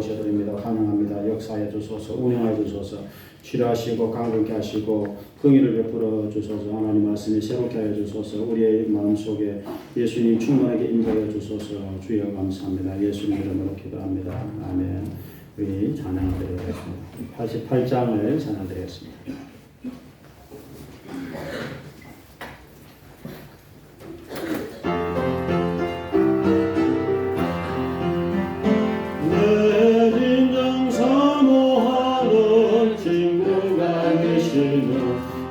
모셔드립니다. 환영합니다. 역사해 주소서, 운영해 주소서, 치료하시고 강건케 하시고 긍휼을 베풀어 주소서. 하나님 말씀이 새롭게 하여 주소서. 우리의 마음속에 예수님 충만하게 임재해 주소서. 주여 감사합니다. 예수님 이름으로 기도합니다. 아멘. 우리 찬양드리겠습니다. 88장을 찬양드리겠습니다.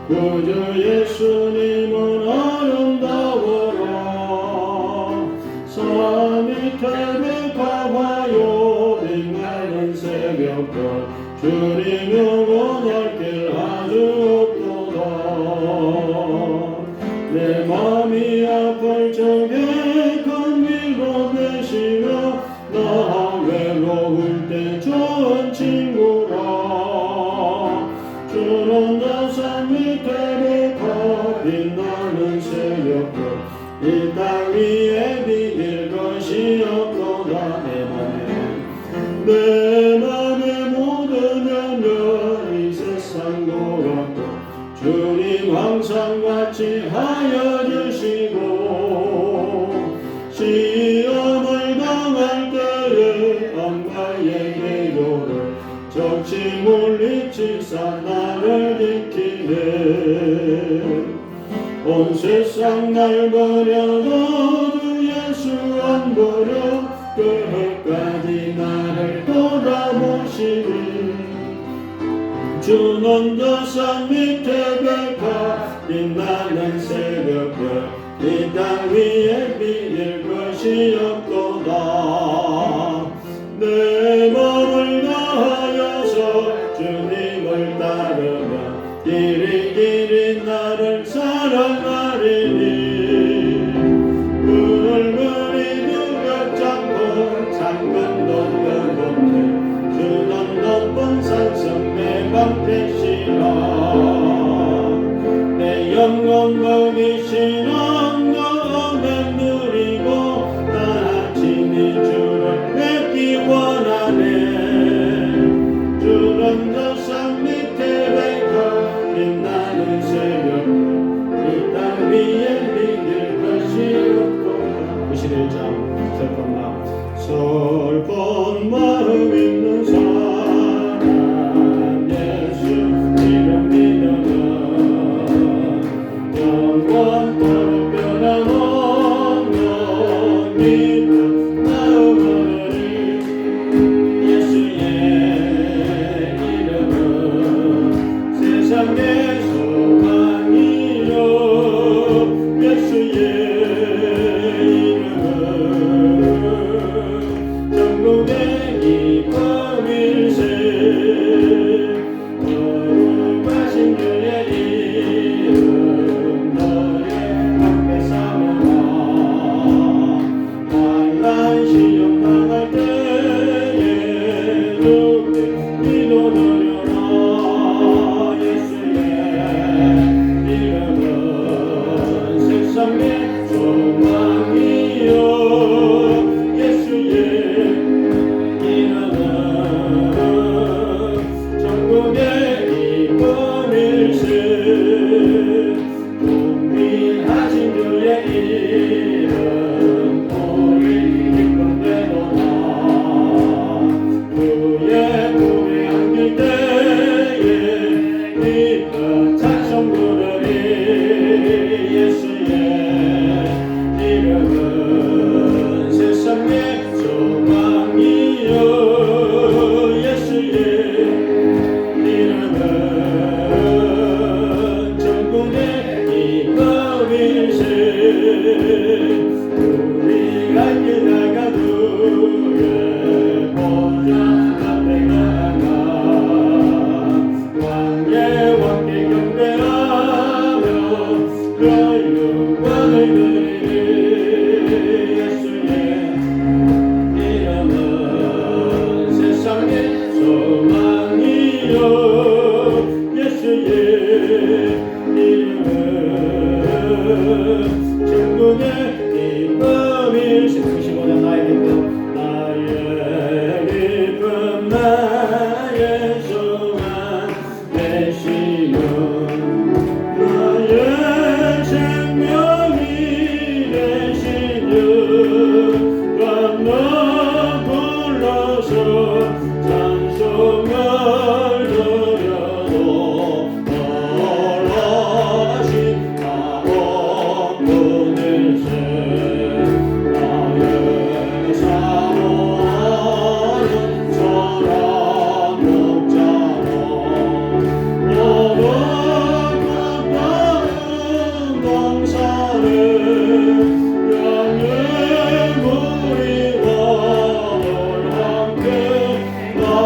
구주 예수님은 아름다워라. 산 밑에 백합화요 빛나는 새벽별 주님 영원할 길 아주 없도다. 내 맘이 아플 적에 큰 위로 되시며 나 외로울 때 좋은 친구라. 주는 산 밑에 백합 빛나는 새벽별 이 땅 위에 비길 것이 없도다. 내 맘의 모든 염려 이 세상 돌았고 주님 항상 같이 하여 주시고 시험을 당할 때에 암과의 계교를 적시 물리치사 나를 지키네. 온 세상 날 버려도 주 예수 안 버려 끝까지 나를 돌아보시니. 주는 저 산 밑에 백합 빛나는 새벽별 이 땅 위에 비길 것이 없도다. 내 몸을 다하여서 주님을 따르면 길이 나를 사랑하리니. 물물이 두렵잖고 상근도 못해 주는 높은 산성 내 방패시라. 내 영혼 먹이시는 너는 누리고 나 아침이 나의 소망 되시며 나의 생명이 되신 주 건너 불러서 찬송을 드려도 어라신 가없는 일세 나의 사모하는 사랑 목자로 어느 끝없는 동산에 양의 무리와 함께 나의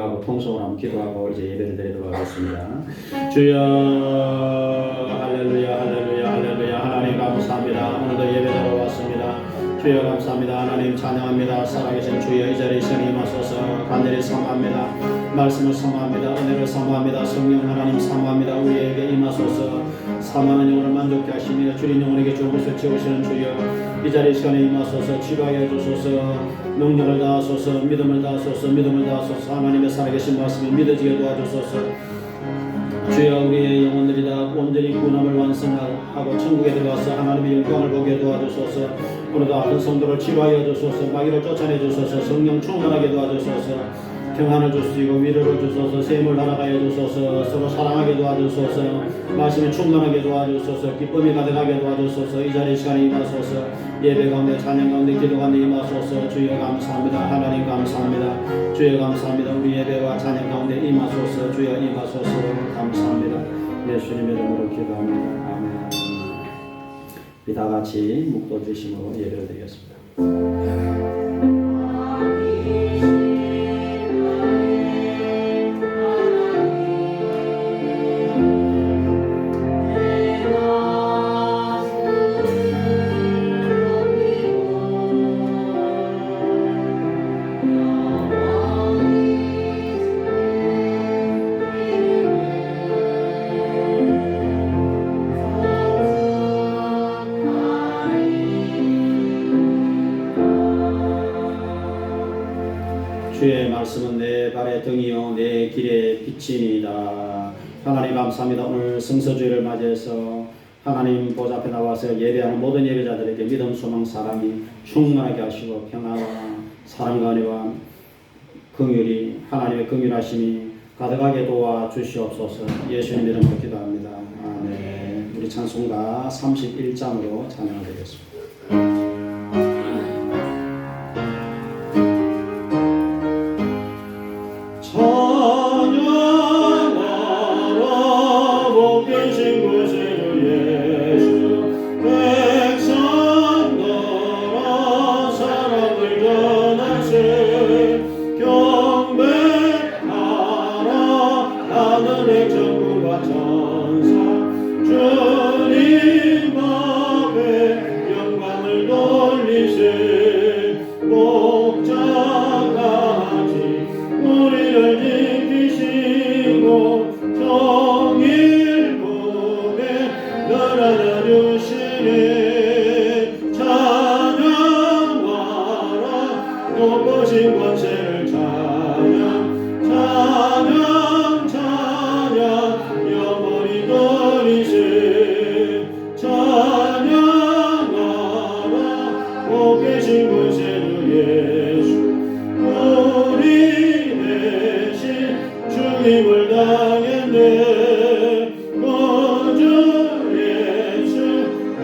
기도하고 통성으로 한번 기도하고 이제 예배를 드리도록 하겠습니다. 주여 할렐루야 할렐루야 할렐루야. 하나님 감사합니다. 오늘도 예배드리러 왔습니다. 주여 감사합니다. 하나님 찬양합니다. 살아계신 주여 이 자리에 시간이 임하소서. 간절히 사모합니다. 말씀을 사모합니다. 은혜를 사모합니다. 성령 하나님 사모합니다. 우리에게 임하소서. 사모하는 영혼을 만족케 하시며 주린 영혼에게 좋은 것을 채우시는 주여 이 자리에 시간에 임하소서. 치료하게 해주소서. 능력을 다하소서. 믿음을 다하소서. 믿음을 다하소서. 하나님의 살아계신 말씀이 믿어지게 도와주소서. 주여 우리의 영혼들이 다 온전히 구원함을 완성하고 천국에 들어가서 하나님의 영광을 보게 도와주소서. 오늘도 아픈 성도를 치료하여 주소서. 마귀를 쫓아내 주소서. 성령 충만하게 도와주소서. 평안을 주시고 위로를 주소서. 샘을 날아가여 주소서. 서로 사랑하게 도와주소서. 말씀에 충만하게 도와주소서. 기쁨이 가득하게 도와주소서. 이 자리에 시간에 임하소서. 예배 가운데 찬양 가운데 기도 가운데 임하소서. 주여 감사합니다. 하나님 감사합니다. 주여 감사합니다. 우리 예배와 찬양 가운데 임하소서. 주여 임하소서. 감사합니다. 예수님의 이름으로 기도합니다. 아멘. 우리 다 같이 묵도 주심으로 예배를 드리겠습니다. 주의 말씀은 내 발의 등이요 내 길의 빛이니이다. 하나님 감사합니다. 오늘 성서주일을 맞이해서 하나님 보좌 앞에 나와서 예배하는 모든 예배자들에게 믿음, 소망, 사랑이 충만하게 하시고 평화와 사랑과 은혜와 긍휼이 하나님의 긍휼하심이 가득하게 도와주시옵소서. 예수님 이름으로 기도합니다. 아멘. 우리 찬송가 31장으로 찬양하겠습니다.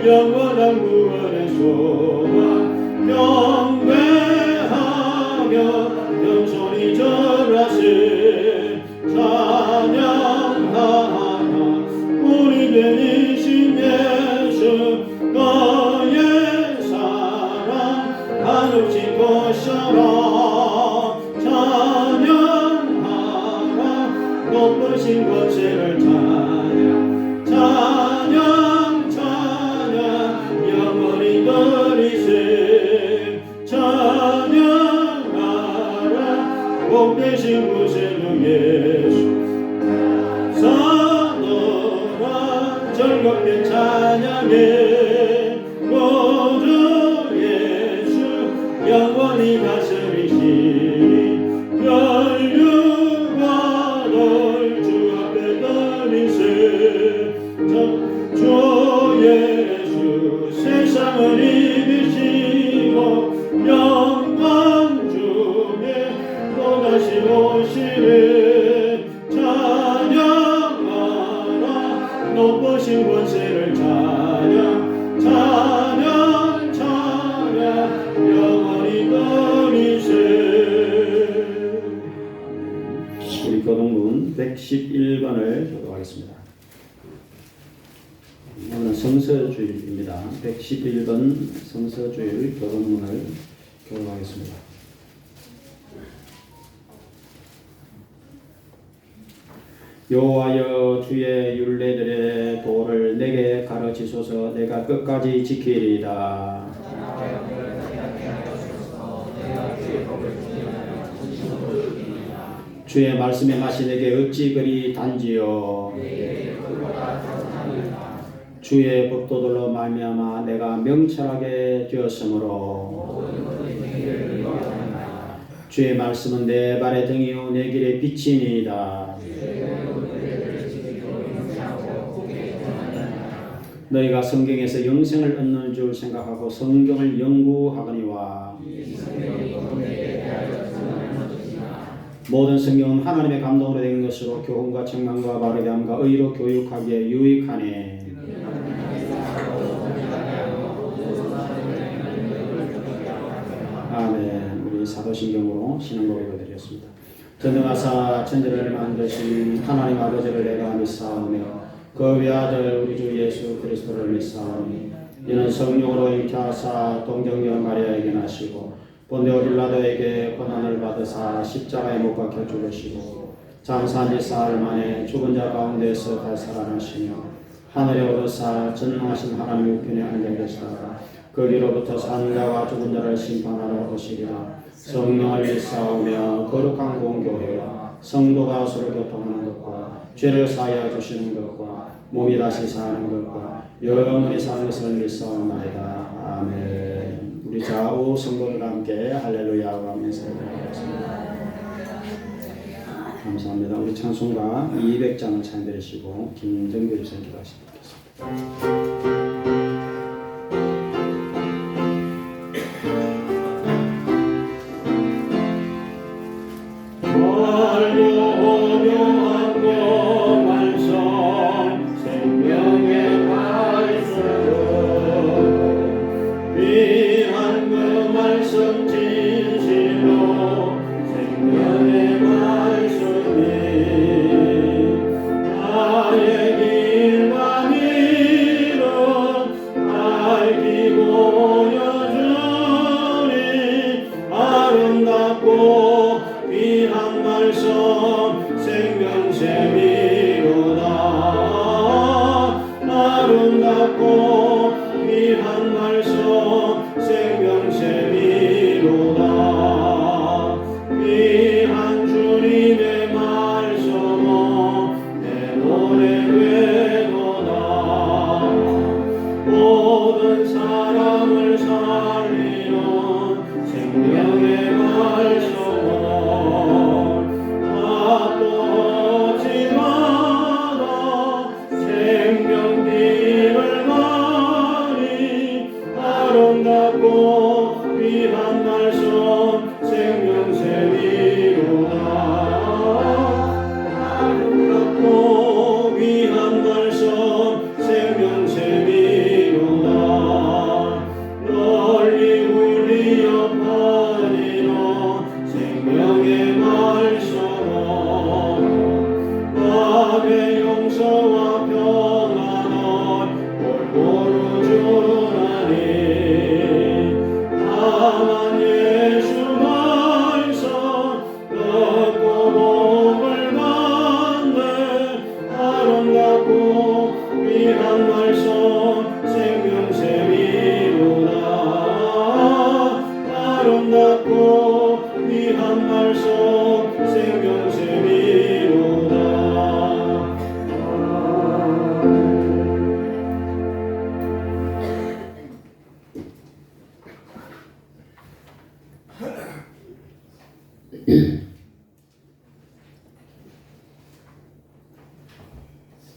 영원한 구원의 소망 경배하며 영손이 절하시 찬양하나 우리 되니신 예수 너의 사랑 한없이 거셔라 찬양하나 높으신 권세를 찬양 영원히 너리세 찬양하라 복되신 구세주 예수 사노라 즐겁게 찬양해 구주 예수 영원히 다스리시니 혈육과 널 주 앞에 드리세 주 예수 세상을 이기시고 영광 중에 또다시 오시네 찬양하라 높으신 권세를 찬양 영원히 너리세. 우리 교동문 111번을 교도하겠습니다. 오늘은 성서주일입니다. 111번 성서주일 교동문을 교도하겠습니다. 여호와여 주의 율례들의 도를 내게 가르치소서. 내가 끝까지 지키리이다. 주의 말씀의 맛이 내게 어찌 그리 단지요. 주의 법도들로 말미암아 내가 명철하게 되었으므로 주의 말씀은 내 발의 등이요 내 길의 빛이니이다. 너희가 성경에서 영생을 얻는 줄 생각하고 성경을 연구하거니와 모든 성경은 하나님의 감동으로 된 것으로 교훈과 책망과 바르게 함과 의로 교육하기에 유익하니 아멘. 우리 사도신경으로 신앙고백을 드렸습니다. 전능하사 천지를 만드신 하나님 아버지를 내가 믿사오며 그 외아들 우리 주 예수 그리스도를 믿사오니 이는 성령으로 잉태하사 동정녀 마리아에게 나시고 본디오 빌라도에게 고난을 받으사 십자가에 못 박혀 죽으시고 장사한 지 사흘 만에 죽은 자 가운데서 달살아나시며 하늘에 오르사 전능하신 하나님 우편에 앉아 계시다가 거기로부터 사는 자와 죽은 자를 심판하러 오시리라. 성령을 믿사오며 거룩한 공교회와 성도가 서로 교통하는 것과 죄를 사하여 주시는 것과 몸이 다시 사는 것과 영원히 사는 것을 믿사옵나이다. 아멘. 우리 좌우 성도들과 함께 할렐루야와 하면서 기도하겠습니다. 감사합니다. 우리 찬송가 200장을 찬드리시고 김정규 집사님 기도하시겠습니다.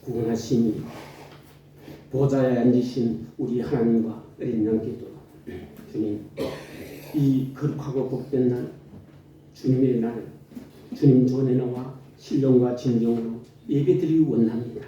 구원하시니 보좌에 앉으신 우리 하나님과 어린 양께도 주님, 이 거룩하고 복된 날, 주님의 날, 주님 전에 나와 신령과 진정으로 예배드리기 원합니다.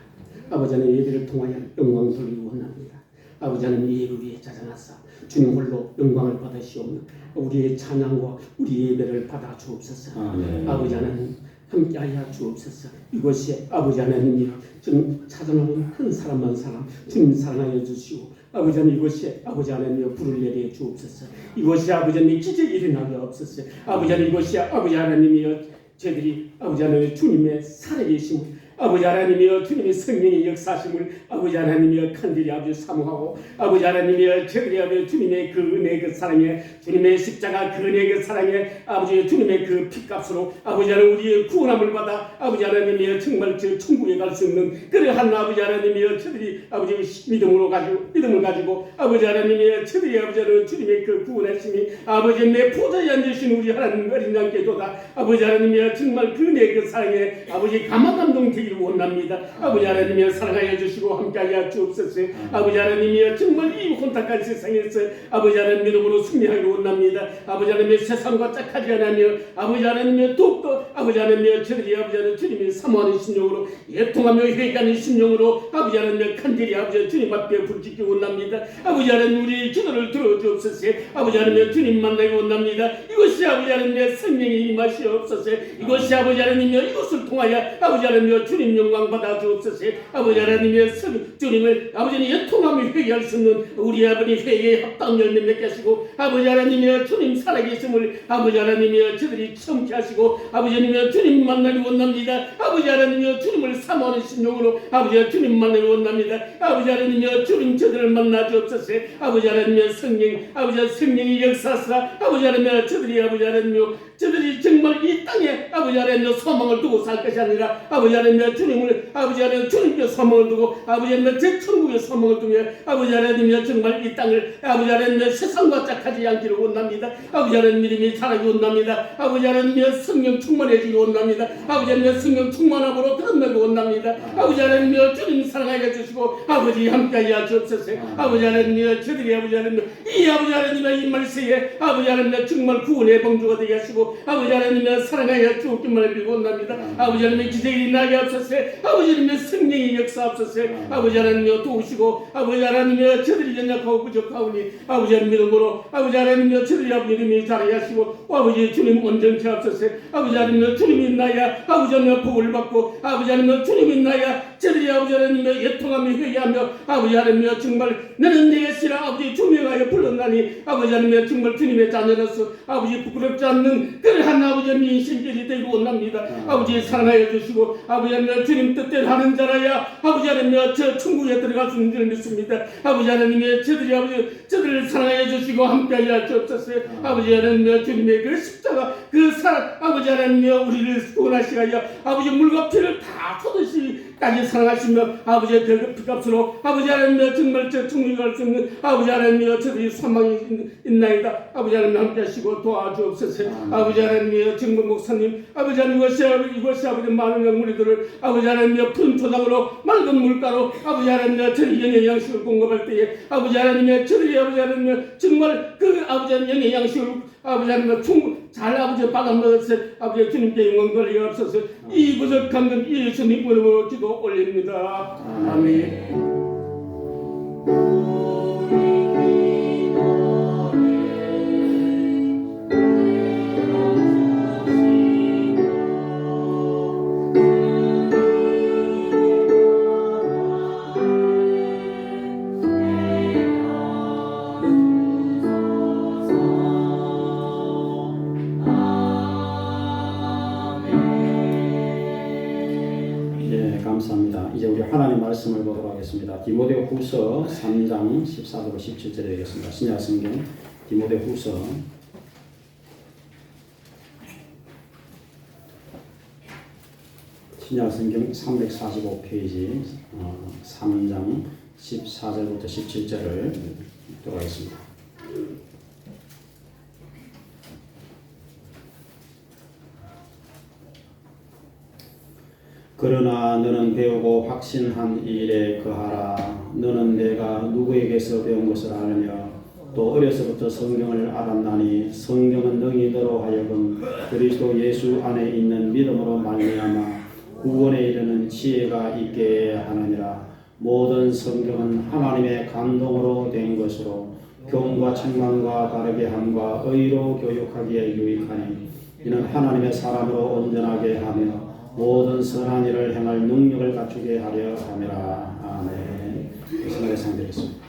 아버지 하나님, 예배를 통하여 영광 돌리기 원합니다. 아버지 하나님, 예배를 위해 자장하사 주님 홀로 영광을 받으시오며 우리의 찬양과 우리 예배를 받아 주옵소서. 아버지 하나님, 함께하여 주옵소서. 이것이 아버지 하나님이여 지금 찾아오는 큰 사람만 사람 주님 사랑하여 주시오. 아버지 하나님, 이것이 아버지 하나님이여 불을 내려 주옵소서. 이것이 아버지 하나님 기적이 일어나게 없었어요. 아버지 하나님, 이것이 아버지 하나님이여 저희들이 아버지 하나님 주님의 살아계심을 아버지 하나님이여 주님의 성령의 역사심을 아버지 하나님이여 간절히 아버지 사모하고 아버지 하나님이여 저들이 아버지 주님의 그 은혜 그 사랑에 주님의 십자가 그 은혜 그 사랑에 아버지 주님의 그 피값으로 아버지 하나님 우리의 구원함을 받아 아버지 하나님이여 정말 저 천국에 갈 수 있는 그러한 아버지 하나님이여 저들이 아버지 믿음을 가지고 아버지 하나님이여 저들이 아버지 하나님 주님의 그 구원하심이 아버지 내 보좌에 앉으신 우리 하나님 어린 양께도다 아버지 하나님이여 정말 그 내 그 사랑에 아버지 감화감동 되기를 원합니다. 아버지 하나님이여 사랑하여 주시고 함께하여 주옵소서. 아버지 하나님이여 정말 이 혼탁한 세상에서 아버지 하나님 믿음으로 승리하기를 원합니다. 아버지 하나님의 세상과 짝하지 않으며 아버지 하나님이여 더욱더 아버지 하나님이여 저들이 아버지 하나님 주님이 사모하는 심령으로 예통하며 회개하는 심령으로 아버지 하나님이여 간절히 아버지 주님 앞에 부르짖기 원합니다. 아버지 하나님 우리 기도를 들어주옵소서. 아버지 하나님이여 주님 만나기 원합니다. 이것이 아버지 하나님의 성령의 임하시옵소서. 이것이 아버지 하나님이여 이것을 통하여 아버지 하나님이여 주님 영광 받아 주옵소서. 아버지 하나님이여 주님을 아버지는 예통하며 회개할 수 있는 우리 아버지 회개의 합당 열매 맺게 하시고 아버지 하나님이여 주님 살아계심을 아버지 하나님이여 저들이 참게 하시고 아버지 하나님이여 주님 만나기 원합니다. 아버지 하나님이여 주님을 사모하는 심령으로 아버지 주님 만나기 원합니다. 아버지 하나님이여 주님 저들을 만나 주옵소서. 아버지 하나님이여 성령 아버지 성령이 역사하사 아버지 하나님이여 저들이 아버지 하나님이여 저들이 정말 이 땅에 아버지 하나님의 소망을 두고 살 것이 아니라 아버지 하나님의 주님을 아버지 하나님 주님께 소망을 두고 아버지 하나님의 제 천국의 소망을 두며 아버지 하나님의 정말 이 땅을 아버지 하나님의 세상과 짝하지 않기를 원합니다. 아버지 하나님 이름이 자라기 원합니다. 아버지 하나님의 성령 충만해지기 원합니다. 아버지 하나님의 성령 충만함으로 드러나기 원합니다. 아버지 하나님의 주님 사랑하여 주시고 아버지 함께하여 주옵소서. 아버지 하나님의 저들이 아버지 하나님 이 아버지 하나님의 이 말세에 아버지 하나님의 정말 구원의 방주가 되게 하시고 아버지 하나님의 사랑하여 주옵기만을 빌고 원합니다. 아버지 하나님의 기적이 나게 하옵소서. 아버지 하나님의 성령의 역사하옵소서. 아버지 하나님의 도우시고 아버지 하나님의 저들이 연약하고 부족하오니 아버지 하나님 믿음으로 아버지 하나님의 저들이 아버지 이름이 자라게 하시고 아버지 주님 온전케 하옵소서. 아버지 하나님의 주님이 나야 아버지 하나님의 복을 받고 아버지 하나님의 주님이 나야 저들이 아버지 하나님의 예통하며 회개하며 아버지 하나님의 정말 너는 내 것이라 아버지 주명하여 불렀나니 아버지 하나님의 정말 주님의 자녀로서 아버지 부끄럽지 않는 그러한 아버지 하나님의 신결이 되기 원합니다. 아버지 사랑하여 주시고 아버지 하나님 주님 뜻대로 하는 자라야 아버지 하나님 저 천국에 들어갈 수 있는 줄 믿습니다. 아버지 하나님의 저들이 아버지 저들을 사랑하여 주시고 함께하여 주옵소서. 아버지 하나님 주님의 그 십자가 그 사랑 아버지 하나님 우리를 구원하시가여 아버지 물과 피를 다 쏟으시까지 사랑하시며 아버지의 그 피값으로 아버지 하나님 정말 저 천국에 갈 수 있는 아버지 하나님 저들이 소망이 있나이다. 아버지 하나님 함께하시고 도와주옵소서. 아버지 하나님 정말 목사님 아버지 하나님 이것이 아버지 많은 영물들을 아버지 하나님 푸른 토장으로 맑은 물가로 아버지 하나님 저희 영의 양식을 공급할 때에 아버지 하나님 저들이 아버지 하나님 정말 그 아버지 하나님 영의 양식을 아버지 하나님 잘 아버지 받아먹어서 아버지 주님께 영광 돌리옵소서. 이 부족한 것 예수님 이름으로 기도 올립니다. 아멘. 감사합니다. 이제 우리 하나님 말씀을 보도록 하겠습니다. 디모데 후서 3장 14절 17절에 되겠습니다. 신약 성경 디모데 후서 신약 성경 345페이지 3장 14절부터 17절을 보도록 하겠습니다. 그러나 너는 배우고 확신한 일에 거하라. 너는 내가 누구에게서 배운 것을 아느냐. 또 어려서부터 성경을 알았나니 성경은 너희더러 하여금 그리스도 예수 안에 있는 믿음으로 말미암아 구원에 이르는 지혜가 있게 하느니라. 모든 성경은 하나님의 감동으로 된 것으로 교훈과 책망과 바르게 함과 의로 교육하기에 유익하니 이는 하나님의 사람으로 온전하게 하며 모든 선한 일을 행할 능력을 갖추게 하려 함이라. 아멘. 예수님의 상대했습니다.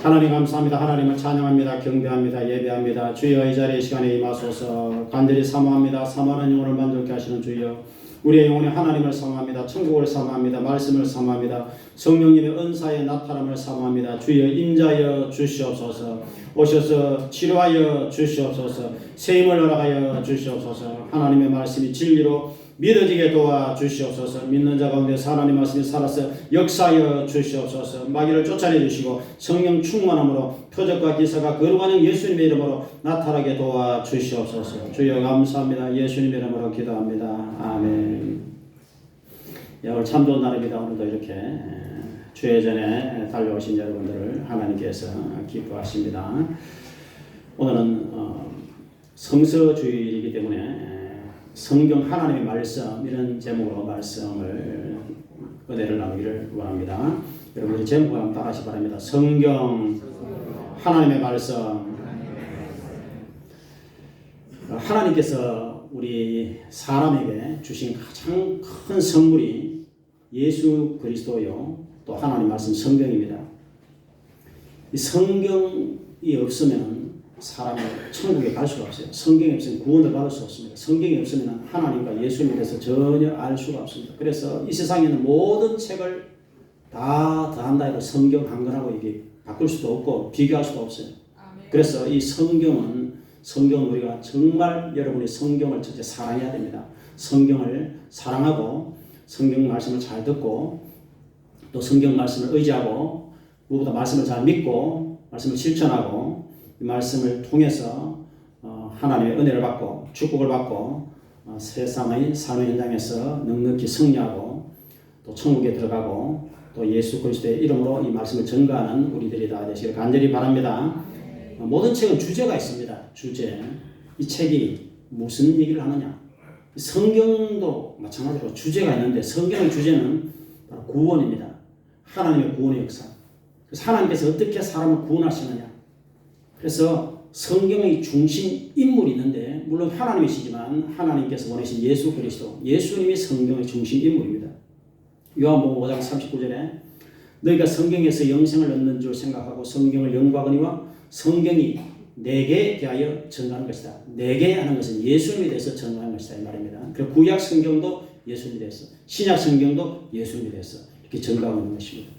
하나님 감사합니다. 하나님을 찬양합니다. 경배합니다. 예배합니다. 주여 이 자리의 시간에 임하소서. 간절히 사모합니다. 사모하는 영혼을 만족케 하시는 주여, 우리의 영혼이 하나님을 사모합니다. 천국을 사모합니다. 말씀을 사모합니다. 성령님의 은사의 나타남을 사모합니다. 주여 임자여 주시옵소서. 오셔서 치료하여 주시옵소서. 세임을 허락하여 주시옵소서. 하나님의 말씀이 진리로 믿어지게 도와 주시옵소서. 믿는 자 가운데서 하나님 말씀이 살아서 역사하여 주시옵소서. 마귀를 쫓아내 주시고 성령 충만함으로 표적과 기사가 거룩한 예수님의 이름으로 나타나게 도와 주시옵소서. 주여 감사합니다. 예수님의 이름으로 기도합니다. 아멘. 오늘 참 좋은 날입니다. 오늘도 이렇게 주의 전에 달려오신 여러분들을 하나님께서 기뻐하십니다. 오늘은 성서주일이기 때문에 성경 하나님의 말씀, 이런 제목으로 말씀을 은혜를 나누기를 원합니다. 여러분들이 제목을 한번 따라하시기 바랍니다. 성경 하나님의 말씀. 하나님께서 우리 사람에게 주신 가장 큰 선물이 예수 그리스도요, 또 하나님 말씀 성경입니다. 이 성경이 없으면 사람이 천국에 갈 수가 없어요. 성경이 없으면 구원을 받을 수 없습니다. 성경이 없으면 하나님과 예수님에 대해서 전혀 알 수가 없습니다. 그래서 이 세상에 있는 모든 책을 다 더한다 해도 성경 한 권하고 이게 바꿀 수도 없고 비교할 수도 없어요. 그래서 이 성경은 우리가 정말 여러분이 성경을 첫째 사랑해야 됩니다. 성경을 사랑하고 성경 말씀을 잘 듣고 또 성경 말씀을 의지하고 무엇보다 말씀을 잘 믿고 말씀을 실천하고 이 말씀을 통해서 하나님의 은혜를 받고 축복을 받고 세상의 삶의 현장에서 넉넉히 승리하고 또 천국에 들어가고 또 예수 그리스도의 이름으로 이 말씀을 전가하는 우리들이 다 되시길 간절히 바랍니다. 모든 책은 주제가 있습니다. 주제. 이 책이 무슨 얘기를 하느냐. 성경도 마찬가지로 주제가 있는데 성경의 주제는 바로 구원입니다. 하나님의 구원의 역사. 그래서 하나님께서 어떻게 사람을 구원하시느냐. 그래서 성경의 중심 인물이 있는데 물론 하나님이시지만 하나님께서 보내신 예수 그리스도, 예수님이 성경의 중심 인물입니다. 요한복음 5장 39절에 너희가 성경에서 영생을 얻는 줄 생각하고 성경을 연구하거니와 성경이 내게 대하여 전하는 것이다. 내게 하는 것은 예수님에 대해서 전하는 것이다 이 말입니다. 그리고 구약 성경도 예수님에 대해서, 신약 성경도 예수님에 대해서 이렇게 전가하고 있는 것입니다.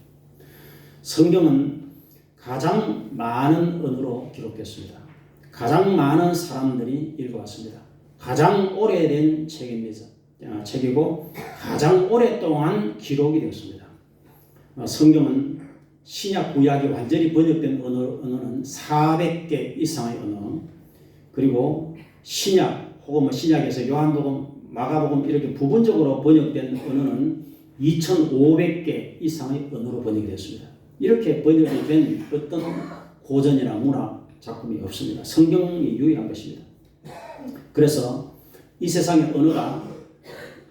성경은 가장 많은 언어로 기록됐습니다. 가장 많은 사람들이 읽어왔습니다. 가장 오래된 책이고 가장 오랫동안 기록이 되었습니다. 성경은 신약 구약이 완전히 번역된 언어는 400개 이상의 언어, 그리고 신약 혹은 신약에서 요한복음, 마가복음 이렇게 부분적으로 번역된 언어는 2,500개 이상의 언어로 번역이 됐습니다. 이렇게 번역이 된 어떤 고전이나 문학 작품이 없습니다. 성경이 유일한 것입니다. 그래서 이 세상에 언어가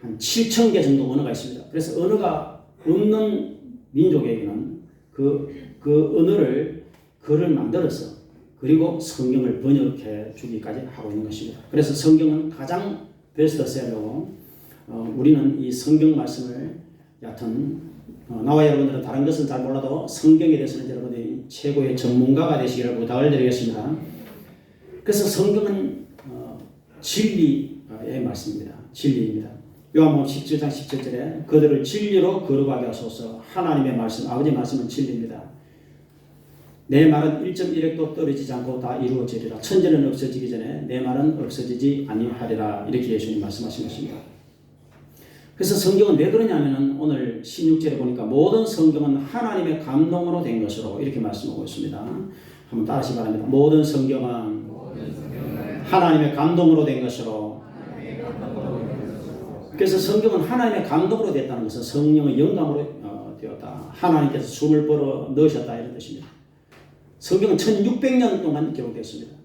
한 7,000개 정도 언어가 있습니다. 그래서 언어가 없는 민족에게는 그 언어를 글을 만들어서 그리고 성경을 번역해 주기까지 하고 있는 것입니다. 그래서 성경은 가장 베스트셀러고 우리는 이 성경 말씀을 여하튼 나와 여러분들은 다른 것은 잘 몰라도 성경에 대해서는 여러분들이 최고의 전문가가 되시기를 부탁을 드리겠습니다. 그래서 성경은 진리의 말씀입니다. 진리입니다. 요한복음 17장 17절에 그들을 진리로 거룩하게 하소서. 하나님의 말씀, 아버지의 말씀은 진리입니다. 내 말은 1.1획도 떨어지지 않고 다 이루어지리라. 천지는 없어지기 전에 내 말은 없어지지 아니하리라. 이렇게 예수님 말씀하신 것입니다. 그래서 성경은 왜 그러냐면은 오늘 16절에 보니까 모든 성경은 하나님의 감동으로 된 것으로 이렇게 말씀하고 있습니다. 한번 따라하시기 바랍니다. 모든 성경은 하나님의 감동으로 된 것으로. 그래서 성경은 하나님의 감동으로 됐다는 것은 성령의 영감으로 되었다. 하나님께서 숨을 불어 넣으셨다 이런 뜻입니다. 성경은 1600년 동안 기록됐습니다.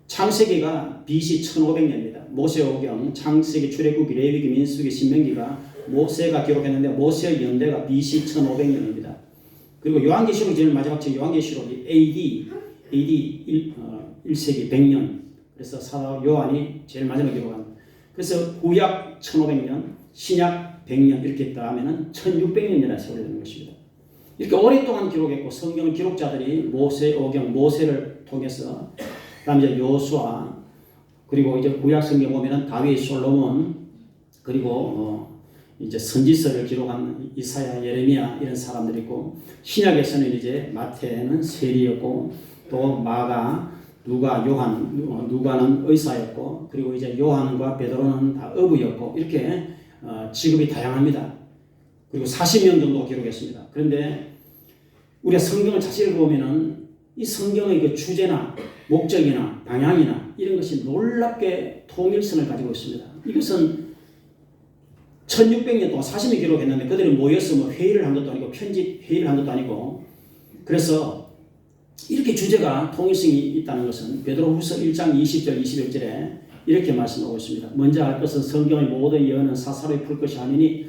창세기가 BC 1500년입니다. 모세오경, 창세기, 출애굽기, 레위기, 민수기, 신명기가 모세가 기록했는데 모세의 연대가 BC 1500년입니다. 그리고 요한계시록이 제일 마지막 책 요한계시록이 AD 1세기 100년. 그래서 사도 요한이 제일 마지막에 기록한. 그래서 구약 1500년, 신약 100년 이렇게 했다 하면은 1600년이나 세월이 되는 것입니다. 이렇게 오랫동안 기록했고 성경 기록자들이 모세오경 모세를 통해서 그다음 이제 여호수아 그리고 이제 구약 성경 보면은 다윗, 솔로몬 그리고 이제 선지서를 기록한 이사야, 예레미야 이런 사람들이 있고 신약에서는 이제 마태는 세리였고 또 마가, 누가, 요한, 누가는 의사였고 그리고 이제 요한과 베드로는 다 어부였고 이렇게 직업이 다양합니다. 그리고 40명 정도 기록했습니다. 그런데 우리가 성경을 자세히 읽어보면은 이 성경의 그 주제나 목적이나 방향이나 이런 것이 놀랍게 통일성을 가지고 있습니다. 이것은 1600년 동안 40년 기록했는데 그들이 모여서 뭐 회의를 한 것도 아니고 편집 회의를 한 것도 아니고 그래서 이렇게 주제가 통일성이 있다는 것은 베드로후서 1장 20절 21절에 이렇게 말씀하고 있습니다. 먼저 알 것은 성경의 모든 예언은 사사로이 풀 것이 아니니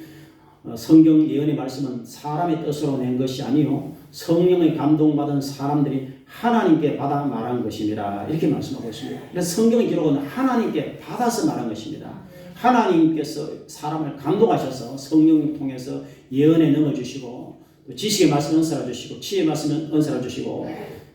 성경 예언의 말씀은 사람의 뜻으로 낸 것이 아니요 성령의 감동받은 사람들이 하나님께 받아 말한 것입니다. 이렇게 말씀하고 있습니다. 그래서 성경의 기록은 하나님께 받아서 말한 것입니다. 하나님께서 사람을 감동하셔서 성령을 통해서 예언에 넣어주시고 또 지식의 말씀 은사를 주시고 지혜의 말씀 은사를 주시고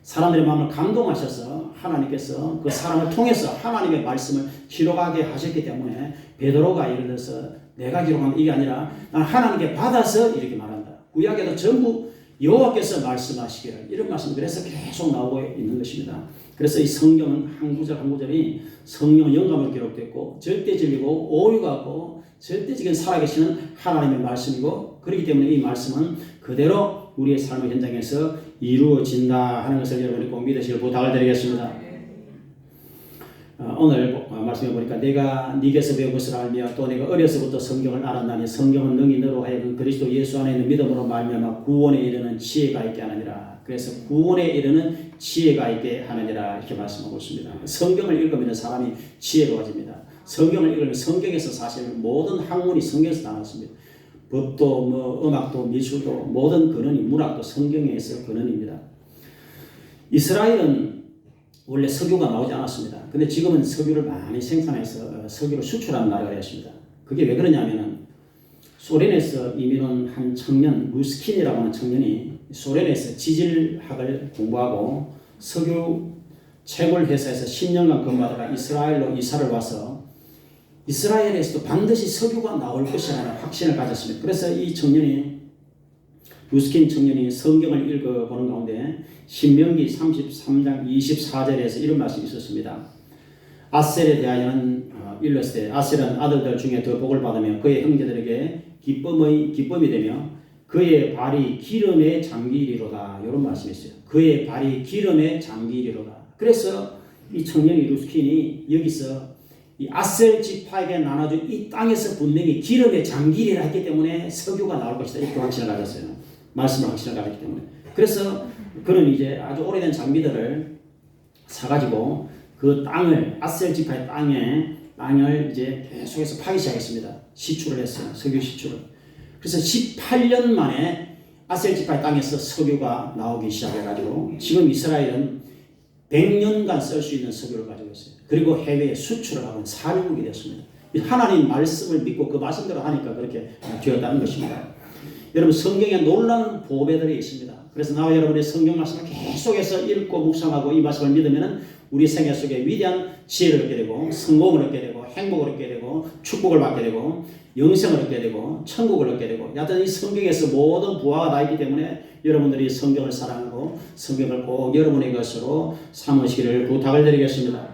사람들의 마음을 감동하셔서 하나님께서 그 사람을 통해서 하나님의 말씀을 기록하게 하셨기 때문에 베드로가 예를 들어서 내가 기록한 이게 아니라 난 하나님께 받아서 이렇게 말한다. 구약에도 전부 여호와께서 말씀하시기를 이런 말씀이 그래서 계속 나오고 있는 것입니다. 그래서 이 성경은 한 구절 한 구절이 성령 영감으로 기록됐고 절대 진리고 오류가 없고 절대적인 살아계시는 하나님의 말씀이고 그렇기 때문에 이 말씀은 그대로 우리의 삶의 현장에서 이루어진다 하는 것을 여러분이 꼭 믿으시길 부탁을 드리겠습니다. 오늘 말씀해 보니까 내가 네게서 배운 것을 알며 또 내가 어려서부터 성경을 알았나니 성경은 능히 너로 하여금 그리스도 예수 안에 있는 믿음으로 말미암아 구원에 이르는 지혜가 있게 하느니라. 그래서 구원에 이르는 지혜가 있게 하느니라 이렇게 말씀하고 있습니다. 성경을 읽으면 사람이 지혜로워집니다. 성경을 읽으면 성경에서 사실 모든 학문이 성경에서 나왔습니다. 법도 뭐 음악도 미술도 모든 근원이 문학도 성경에서 근원입니다. 이스라엘은 원래 석유가 나오지 않았습니다. 근데 지금은 석유를 많이 생산해서 석유를 수출하는 나라가 되었습니다. 그게 왜 그러냐면은 소련에서 이민 온 한 청년 루스킨이라고 하는 청년이 소련에서 지질학을 공부하고 석유 채굴 회사에서 10년간 근무하다가 이스라엘로 이사를 와서 이스라엘에서도 반드시 석유가 나올 것이라는 확신을 가졌습니다. 그래서 이 청년이 루스킨 청년이 성경을 읽어보는 가운데 신명기 33장 24절에서 이런 말씀이 있었습니다. 아셀에 대하여는 일렀을 아셀은 아들들 중에 더 복을 받으며 그의 형제들에게 기쁨이 되며 그의 발이 기름의 장기이리로다. 이런 말씀이 있어요. 그의 발이 기름의 장기이리로다. 그래서 이 청년이 루스킨이 여기서 이 아셀 지파에게 나눠준 이 땅에서 분명히 기름의 장기이라 했기 때문에 석유가 나올 것이다. 이렇게 확신을 가졌어요. 말씀을 확신을 가졌기 때문에. 그래서 그는 이제 아주 오래된 장비들을 사가지고 그 땅을 아셀 지파의 땅을 이제 계속해서 파기 시작했습니다. 시출을 했어요. 석유 시출을. 그래서 18년 만에 아셀 지파의 땅에서 석유가 나오기 시작해가지고 지금 이스라엘은 100년간 쓸 수 있는 석유를 가지고 있어요. 그리고 해외에 수출을 하는 산유국이 됐습니다. 하나님 말씀을 믿고 그 말씀대로 하니까 그렇게 되었다는 것입니다. 여러분 성경에 놀라운 보배들이 있습니다. 그래서 나와 여러분의 성경 말씀을 계속해서 읽고 묵상하고 이 말씀을 믿으면 우리 생애 속에 위대한 지혜를 얻게 되고 성공을 얻게 되고 행복을 얻게 되고 축복을 받게 되고 영생을 얻게 되고 천국을 얻게 되고 여하튼 이 성경에서 모든 부하가 다 있기 때문에 여러분들이 성경을 사랑하고 성경을 꼭 여러분의 것으로 삼으시기를 부탁을 드리겠습니다.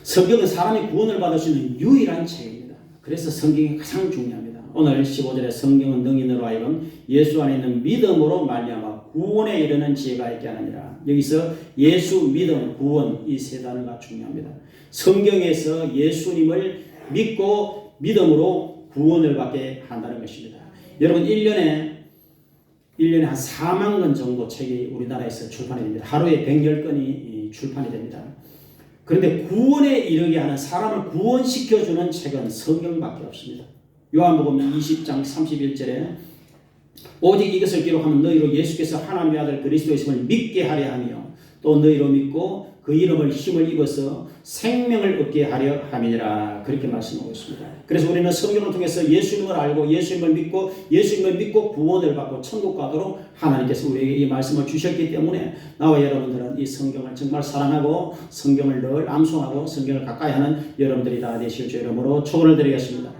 성경은 사람이 구원을 받을 수 있는 유일한 책입니다. 그래서 성경이 가장 중요합니다. 오늘 15절에 성경은 능히 너로 하여금 예수 안에 있는 믿음으로 말미암아 구원에 이르는 지혜가 있게 하느니라. 여기서 예수, 믿음, 구원 이 세 단어가 중요합니다. 성경에서 예수님을 믿고 믿음으로 구원을 받게 한다는 것입니다. 여러분 1년에 한 4만 권 정도 책이 우리나라에서 출판이 됩니다. 하루에 110건이 출판이 됩니다. 그런데 구원에 이르게 하는 사람을 구원시켜주는 책은 성경밖에 없습니다. 요한복음 20장 31절에 오직 이것을 기록하면 너희로 예수께서 하나님의 아들 그리스도이심을 믿게 하려 하며 또 너희로 믿고 그 이름을 힘을 입어서 생명을 얻게 하려 함이니라. 그렇게 말씀하고 있습니다. 그래서 우리는 성경을 통해서 예수님을 알고 예수님을 믿고 구원을 받고 천국 가도록 하나님께서 우리에게 이 말씀을 주셨기 때문에 나와 여러분들은 이 성경을 정말 사랑하고 성경을 늘 암송하고 성경을 가까이 하는 여러분들이 다 되실 주 이름으로 축원을 드리겠습니다.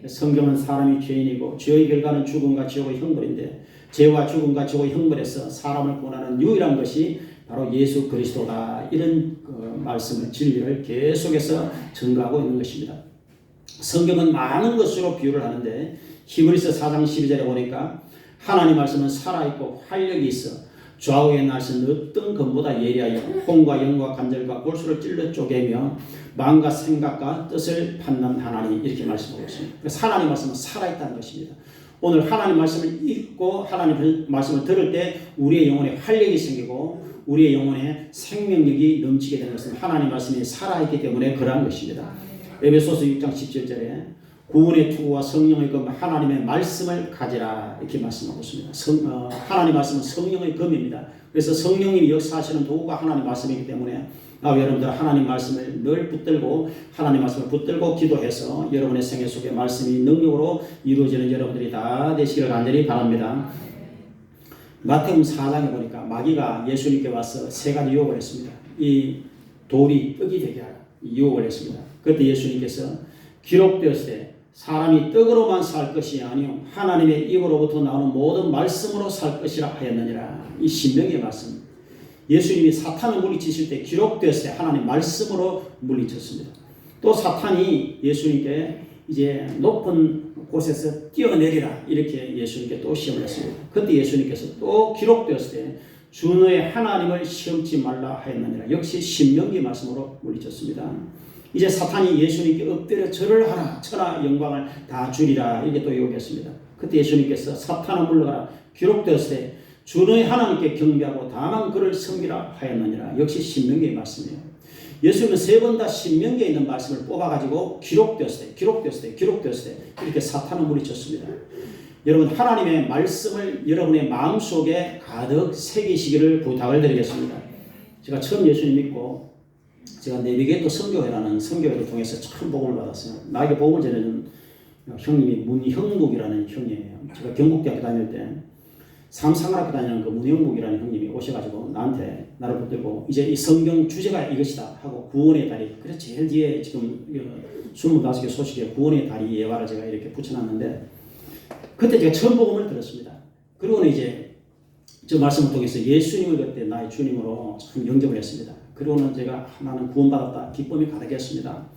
성경은 사람이 죄인이고 죄의 결과는 죽음과 지옥의 형벌인데 죄와 죽음과 지옥의 형벌에서 사람을 구원하는 유일한 것이 바로 예수 그리스도다. 이런 말씀을 진리를 계속해서 증거하고 있는 것입니다. 성경은 많은 것으로 비유를 하는데 히브리서 4장 12절에 보니까 하나님 말씀은 살아있고 활력이 있어 좌우의 날선 어떤 검보다 예리하여 혼과 영과 관절과 골수를 찔러 쪼개며 마음과 생각과 뜻을 판단하나니 이렇게 말씀하고 있습니다. 그래서 하나님 말씀은 살아있다는 것입니다. 오늘 하나님 말씀을 읽고 하나님 말씀을 들을 때 우리의 영혼에 활력이 생기고 우리의 영혼에 생명력이 넘치게 되는 것은 하나님 말씀이 살아있기 때문에 그러한 것입니다. 에베소서 6장 17절에 구원의 투구와 성령의 검 하나님의 말씀을 가지라 이렇게 말씀하고 있습니다. 하나님 말씀은 성령의 검입니다. 그래서 성령님이 역사하시는 도구가 하나님 말씀이기 때문에 여러분들 하나님 말씀을 늘 붙들고 하나님 말씀을 붙들고 기도해서 여러분의 생애 속에 말씀이 능력으로 이루어지는 여러분들이 다 되시기를 간절히 바랍니다. 마태복음 4장에 보니까 마귀가 예수님께 와서 세 가지 유혹을 했습니다. 이 돌이 떡이 되게 하라 유혹을 했습니다. 그때 예수님께서 기록되었을 때 사람이 떡으로만 살 것이 아니요 하나님의 입으로부터 나오는 모든 말씀으로 살 것이라 하였느니라. 이 신명의 말씀. 예수님이 사탄을 물리치실 때 기록되었을 때 하나님 말씀으로 물리쳤습니다. 또 사탄이 예수님께 이제 높은 곳에서 뛰어내리라 이렇게 예수님께 또 시험을 했습니다. 그때 예수님께서 또 기록되었을 때 주 너의 하나님을 시험치 말라 하였느니라. 역시 신명기 말씀으로 물리쳤습니다. 이제 사탄이 예수님께 엎드려 절을 하라 천하 영광을 다 주리라 이렇게 또 요구했습니다. 그때 예수님께서 사탄아 물러가라 기록되었을 때 주 너의 하나님께 경배하고 다만 그를 섬기라 하였느니라. 역시 신명기의 말씀이에요. 예수님은 세 번 다 신명기에 있는 말씀을 뽑아가지고 기록되었을 때 이렇게 사탄을 물리쳤습니다. 여러분 하나님의 말씀을 여러분의 마음속에 가득 새기시기를 부탁을 드리겠습니다. 제가 처음 예수님 믿고 제가 내비게이터 선교회라는 선교회를 통해서 참 복음을 받았어요. 나에게 복음을 전해준 형님이 문형묵이라는 형이에요. 제가 경북대학교 다닐 때 삼상학교 다니는 그 문형묵이라는 형님이 오셔가지고 나를 붙들고 이제 이 성경 주제가 이것이다 하고 구원의 다리 그래서 제일 뒤에 지금 25개 소식에 구원의 다리 예화를 제가 이렇게 붙여놨는데 그때 제가 처음 복음을 들었습니다. 그리고는 이제 저 말씀을 통해서 예수님을 그때 나의 주님으로 참 영접을 했습니다. 그리고는 제가 나는 구원받았다 기쁨이 가득했습니다.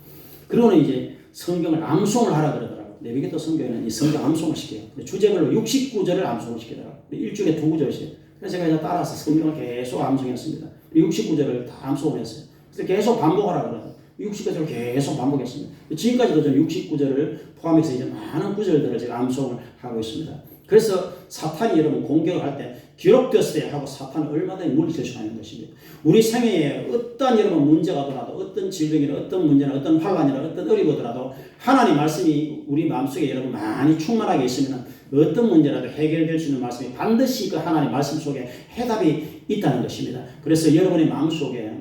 그리고는 이제 성경을 암송을 하라 그러더라고요. 내비게이터 성경에는 이 성경 암송을 시켜요. 주제별로 69절을 암송을 시키더라고요. 일주일에 2구절씩. 그래서 제가 이제 따라서 성경을 계속 암송했습니다. 69절을 다 암송을 했어요. 그래서 계속 반복하라 그러더라고요. 69절을 계속 반복했습니다. 지금까지도 저는 69절을 포함해서 이제 많은 구절들을 제가 암송을 하고 있습니다. 그래서 사탄이 여러분 공격을 할 때 기록되었을 때 하고 사탄은 얼마든지 물리칠 수가 있는 것입니다. 우리 생애에 어떤 여러분 문제가 오더라도 어떤 질병이나 어떤 문제나 어떤 환란이나 어떤 어려움이 오더라도 하나님 말씀이 우리 마음속에 여러분 많이 충만하게 있으면 어떤 문제라도 해결될 수 있는 말씀이 반드시 그 하나님 말씀 속에 해답이 있다는 것입니다. 그래서 여러분의 마음속에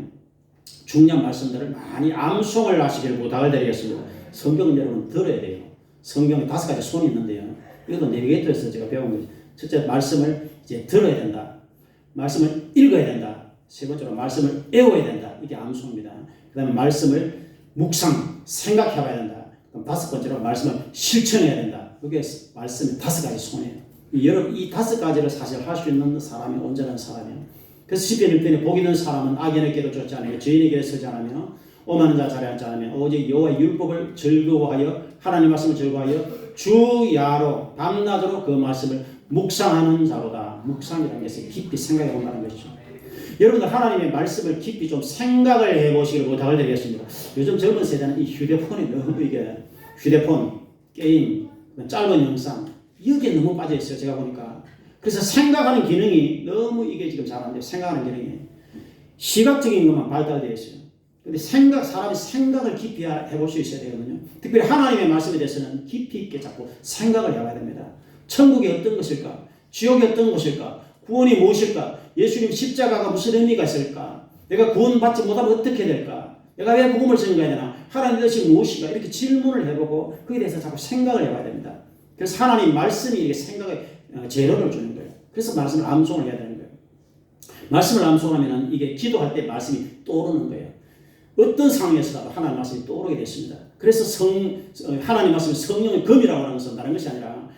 중요한 말씀들을 많이 암송을 하시길 부탁을 드리겠습니다. 성경은 여러분 들어야 돼요. 성경에 5가지 손이 있는데요. 이것도 내비게이터에서 제가 배운 거죠. 첫째, 말씀을 이제 들어야 된다. 말씀을 읽어야 된다. 세 번째로 말씀을 외워야 된다. 이게 암송입니다. 그 다음에 말씀을 묵상, 생각해봐야 된다. 그럼 5번째로 말씀을 실천해야 된다. 그게 말씀의 5가지 손이에요. 여러분 이 5가지를 사실 할 수 있는 사람이 온전한 사람이에요. 그래서 시편 1편에 복 있는 사람은 악인의 길을 쫓지 않으며 죄인의 길에 서지 않으며 오만한 자 자리에 앉지 않으며 오직 여호와의 율법을 즐거워하여 하나님 말씀을 즐거워하여 주야로 밤낮으로 그 말씀을 묵상하는 자로다. 묵상이라는 것을 깊이 생각해 본다는 것이죠. 여러분들 하나님의 말씀을 깊이 좀 생각을 해보시기를 부탁을 드리겠습니다. 요즘 젊은 세대는 이 휴대폰이 너무 이게 휴대폰, 게임, 짧은 영상 여기에 너무 빠져 있어요. 제가 보니까. 그래서 생각하는 기능이 너무 이게 지금 잘 안 돼요. 생각하는 기능이. 시각적인 것만 발달되어 있어요. 근데 사람이 생각을 깊이 해볼 수 있어야 되거든요. 특별히 하나님의 말씀에 대해서는 깊이 있게 자꾸 생각을 해봐야 됩니다. 천국이 어떤 것일까? 지옥이 어떤 것일까? 구원이 무엇일까? 예수님 십자가가 무슨 의미가 있을까? 내가 구원받지 못하면 어떻게 될까? 내가 왜 복음을 전가해야 되나? 하나님의 뜻이 무엇인가 이렇게 질문을 해보고 거기에 대해서 자꾸 생각을 해봐야 됩니다. 그래서 하나님 말씀이 이렇게 생각에 재료를 주는 거예요. 그래서 말씀을 암송을 해야 되는 거예요. 말씀을 암송하면 이게 기도할 때 말씀이 떠오르는 거예요. 어떤 상황에서라도 하나님 말씀이 떠오르게 됐습니다. 그래서 하나님 말씀이 성령의 검이라고 하는 것은 다른 것이 아니라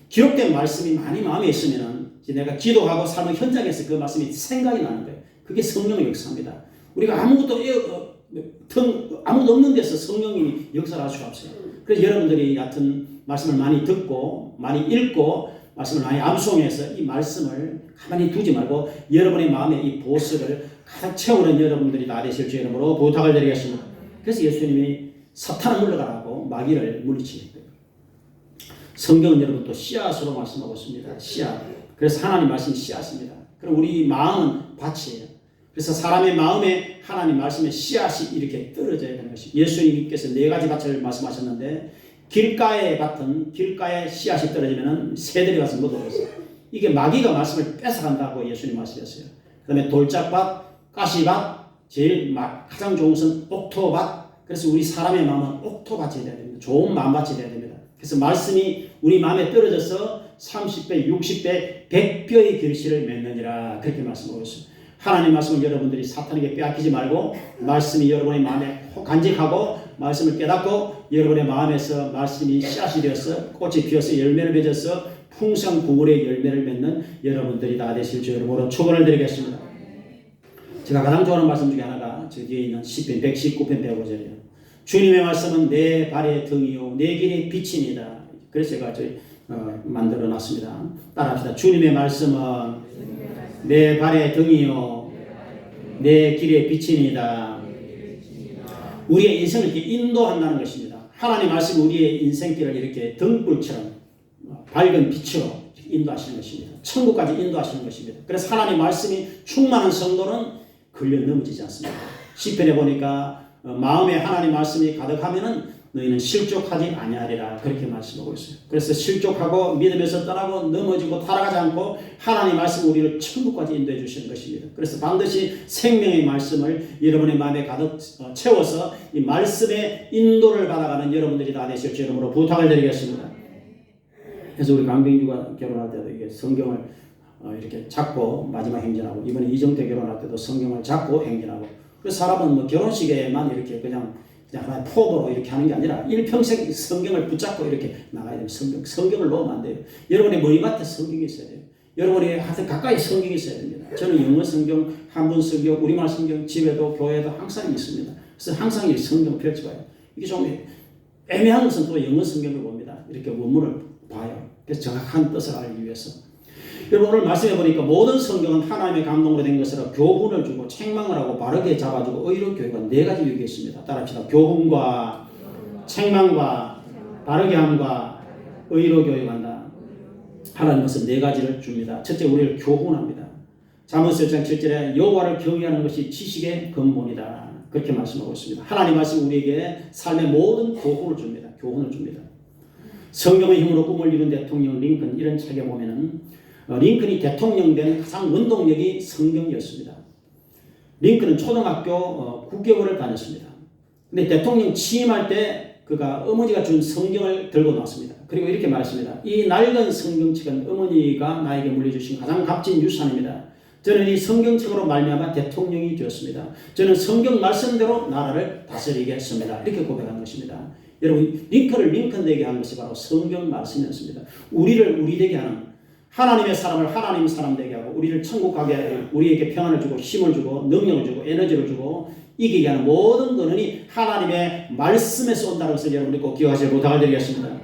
기록된 말씀이 많이 마음에 있으면 내가 기도하고 삶의 현장에서 그 말씀이 생각이 나는 거예요. 그게 성령의 역사입니다. 우리가 아무것도 없는 데서 성령이 역사를 할 수가 없어요. 그래서 여러분들이 얕은 말씀을 많이 듣고 많이 읽고 말씀을 많이 암송해서 이 말씀을 가만히 두지 말고 여러분의 마음에 이 보석을 가득 채우는 여러분들이 다 되실 주 이름으로 부탁을 드리겠습니다. 그래서 예수님이 사탄을 물러가라고 마귀를 물리치는 거예요. 성경은 여러분 또 씨앗으로 말씀하고 있습니다. 씨앗. 그래서 하나님 말씀이 씨앗입니다. 그럼 우리 마음은 밭이에요. 그래서 사람의 마음에 하나님 말씀의 씨앗이 이렇게 떨어져야 되는 것이 예수님께서 4가지 밭을 말씀하셨는데 길가의 밭은 길가에 씨앗이 떨어지면 새들이 와서 먹어버렸어요. 이게 마귀가 말씀을 뺏어간다고 예수님 말씀하셨어요. 그 다음에 돌짝밭, 가시밭, 제일 가장 좋은 것은 옥토밭. 그래서 우리 사람의 마음은 옥토밭이 되어야 됩니다. 좋은 마음밭이 되어야 됩니다. 그래서 말씀이 우리 마음에 떨어져서 30배, 60배, 100배의 결실을 맺느니라 그렇게 말씀하고 있어요. 하나님 말씀을 여러분들이 사탄에게 빼앗기지 말고 말씀이 여러분의 마음에 간직하고 말씀을 깨닫고 여러분의 마음에서 말씀이 씨앗이 되어서 꽃이 피어서 열매를 맺어서 풍성부울의 열매를 맺는 여러분들이 다 되실 줄 여러분으로 축원을 드리겠습니다. 제가 가장 좋아하는 말씀 중에 하나가 저 뒤에 있는 시편 119편 105절이에요. 주님의 말씀은 내 발의 등이요 내 길의 빛이니이다. 그래서 제가 만들어 놨습니다. 따라합시다. 주님의 말씀은 내 발의 등이요 내 길의 빛이니이다. 우리의 인생을 이렇게 인도한다는 것입니다. 하나님 말씀이 우리의 인생길을 이렇게 등불처럼 밝은 빛으로 인도하시는 것입니다. 천국까지 인도하시는 것입니다. 그래서 하나님 말씀이 충만한 성도는 걸려 넘어지지 않습니다. 시편에 보니까 마음에 하나님 말씀이 가득하면은 너희는 실족하지 아니하리라 그렇게 말씀하고 있어요. 그래서 실족하고 믿음에서 떠나고 넘어지고 타락하지 않고 하나님 말씀 우리를 천국까지 인도해 주시는 것입니다. 그래서 반드시 생명의 말씀을 여러분의 마음에 가득 채워서 이 말씀의 인도를 받아가는 여러분들이 다 되실 줄 이름으로 부탁을 드리겠습니다. 그래서 우리 강병주가 결혼할 때도 이게 성경을 이렇게 잡고 마지막 행진하고 이번에 이정태 결혼할 때도 성경을 잡고 행진하고 그래서 사람은 뭐 결혼식에만 이렇게 그냥 하나의 포도로 이렇게 하는 게 아니라 일평생 성경을 붙잡고 이렇게 나가야 돼요. 성경을 놓으면 안 돼요. 여러분의 머리맡에 성경이 있어야 돼요. 여러분의 하여튼 가까이 성경이 있어야 됩니다. 저는 영어 성경, 한문 성경, 우리말 성경 집에도 교회에도 항상 있습니다. 그래서 항상 이 성경을 펼쳐봐요. 이게 좀 애매한 것은 또 영어 성경을 봅니다. 이렇게 원문을 봐요. 그래서 정확한 뜻을 알기 위해서. 여러분 오늘 말씀해 보니까 모든 성경은 하나님의 감동으로 된 것으로 교훈을 주고 책망을 하고 바르게 잡아주고 의로 교육가 4가지 유익이 있습니다. 따라합시다. 교훈과 책망과 바르게 함과 의로 교육한다. 하나님은 4가지를 줍니다. 첫째 우리를 교훈합니다. 잠언서 1장 7절에 여호와를 경외하는 것이 지식의 근본이다. 그렇게 말씀하고 있습니다. 하나님 말씀 우리에게 삶의 모든 교훈을 줍니다. 교훈을 줍니다. 성경의 힘으로 꿈을 이룬 대통령 링컨 이런 책에 보면은 링컨이 대통령 된 가장 원동력이 성경이었습니다. 링컨은 초등학교 9개월을 다녔습니다. 근데 대통령 취임할 때 그가 어머니가 준 성경을 들고 나왔습니다. 그리고 이렇게 말했습니다. 이 낡은 성경책은 어머니가 나에게 물려주신 가장 값진 유산입니다. 저는 이 성경책으로 말미암아 대통령이 되었습니다. 저는 성경 말씀대로 나라를 다스리겠습니다. 이렇게 고백한 것입니다. 여러분 링컨을 링컨 되게 한 것이 바로 성경 말씀이었습니다. 우리를 우리 되게 하는 하나님의 사람을 하나님 사람 되게 하고 우리를 천국 가게 하고 우리에게 평안을 주고 힘을 주고 능력을 주고 에너지를 주고 이기게 하는 모든 근원이 하나님의 말씀에서 온다는 것을 여러분이 꼭 기억하시길 부탁을 드리겠습니다.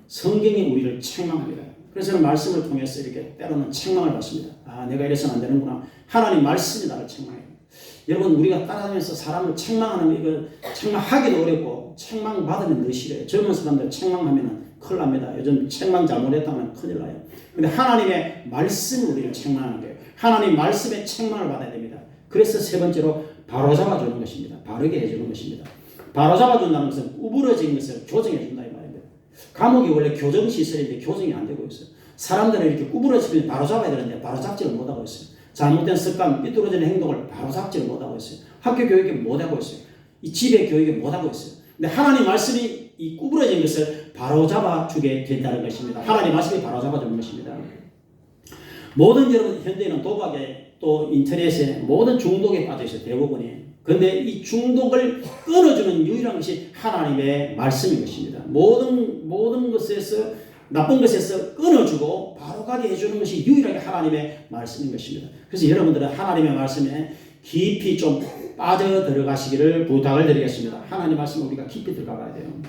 성경이 우리를 책망합니다. 그래서 저는 말씀을 통해서 이렇게 때로는 책망을 받습니다. 아 내가 이래서는 안 되는구나. 하나님 말씀이 나를 책망해요. 여러분 우리가 따라다니면서 사람을 책망하는 이거 책망하기도 어렵고 책망받으면 더 싫어요. 젊은 사람들 책망하면 큰일 납니다. 요즘 책망 잘못했다면 큰일 나요. 근데 하나님의 말씀이 우리를 책망하는 거예요. 하나님 말씀에 책망을 받아야 됩니다. 그래서 3번째로 바로잡아주는 것입니다. 바르게 해주는 것입니다. 바로잡아준다는 것은 구부러진 것을 교정해준다 이 말입니다. 감옥이 원래 교정시설인데 교정이 안 되고 있어요. 사람들은 이렇게 구부러지면 바로잡아야 되는데 바로잡지를 못하고 있어요. 잘못된 습관, 삐뚤어지는 행동을 바로잡지를 못하고 있어요. 학교 교육에 못하고 있어요. 이 집의 교육에 못하고 있어요. 근데 하나님 말씀이 이 구부러진 것을 바로잡아 주게 된다는 것입니다. 하나님 말씀이 바로잡아 주는 것입니다. 모든 여러분 현대인은 도박에 또 인터넷에 모든 중독에 빠져 있어요. 대부분이. 그런데 이 중독을 끊어주는 유일한 것이 하나님의 말씀인 것입니다. 모든 것에서 나쁜 것에서 끊어주고 바로 가게 해주는 것이 유일하게 하나님의 말씀인 것입니다. 그래서 여러분들은 하나님의 말씀에 깊이 좀 빠져 들어가시기를 부탁을 드리겠습니다. 하나님 말씀에 우리가 깊이 들어가야 돼요.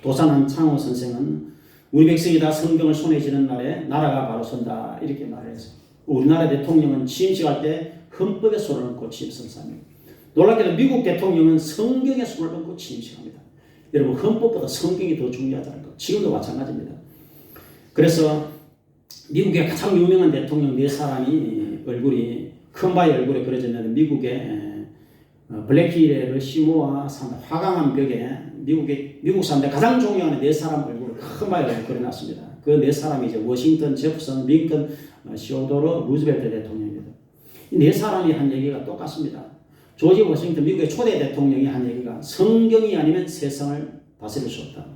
도산한 창호 선생은 우리 백성이 다 성경을 손에 쥐는 날에 나라가 바로 선다 이렇게 말을 했어요. 우리나라 대통령은 취임식할 때 헌법에 손을 얹고 취임선사합니다. 놀랍게도 미국 대통령은 성경에 손을 얹고 취임식합니다. 여러분 헌법보다 성경이 더 중요하다는 것. 지금도 마찬가지입니다. 그래서 미국의 가장 유명한 대통령 4사람이 얼굴이 큰 바위 얼굴에 그려져 있는 미국의 블랙힐의 시모아 화강암 벽에 미국 사람들 가장 존경하는 4사람 얼굴을 큰 바위로 그려놨습니다. 그 4사람이 이제 워싱턴, 제프슨, 링컨, 시오도르, 루즈벨트 대통령입니다. 이 4사람이 한 얘기가 똑같습니다. 조지 워싱턴 미국의 초대 대통령이 한 얘기가 성경이 아니면 세상을 다스릴 수 없다.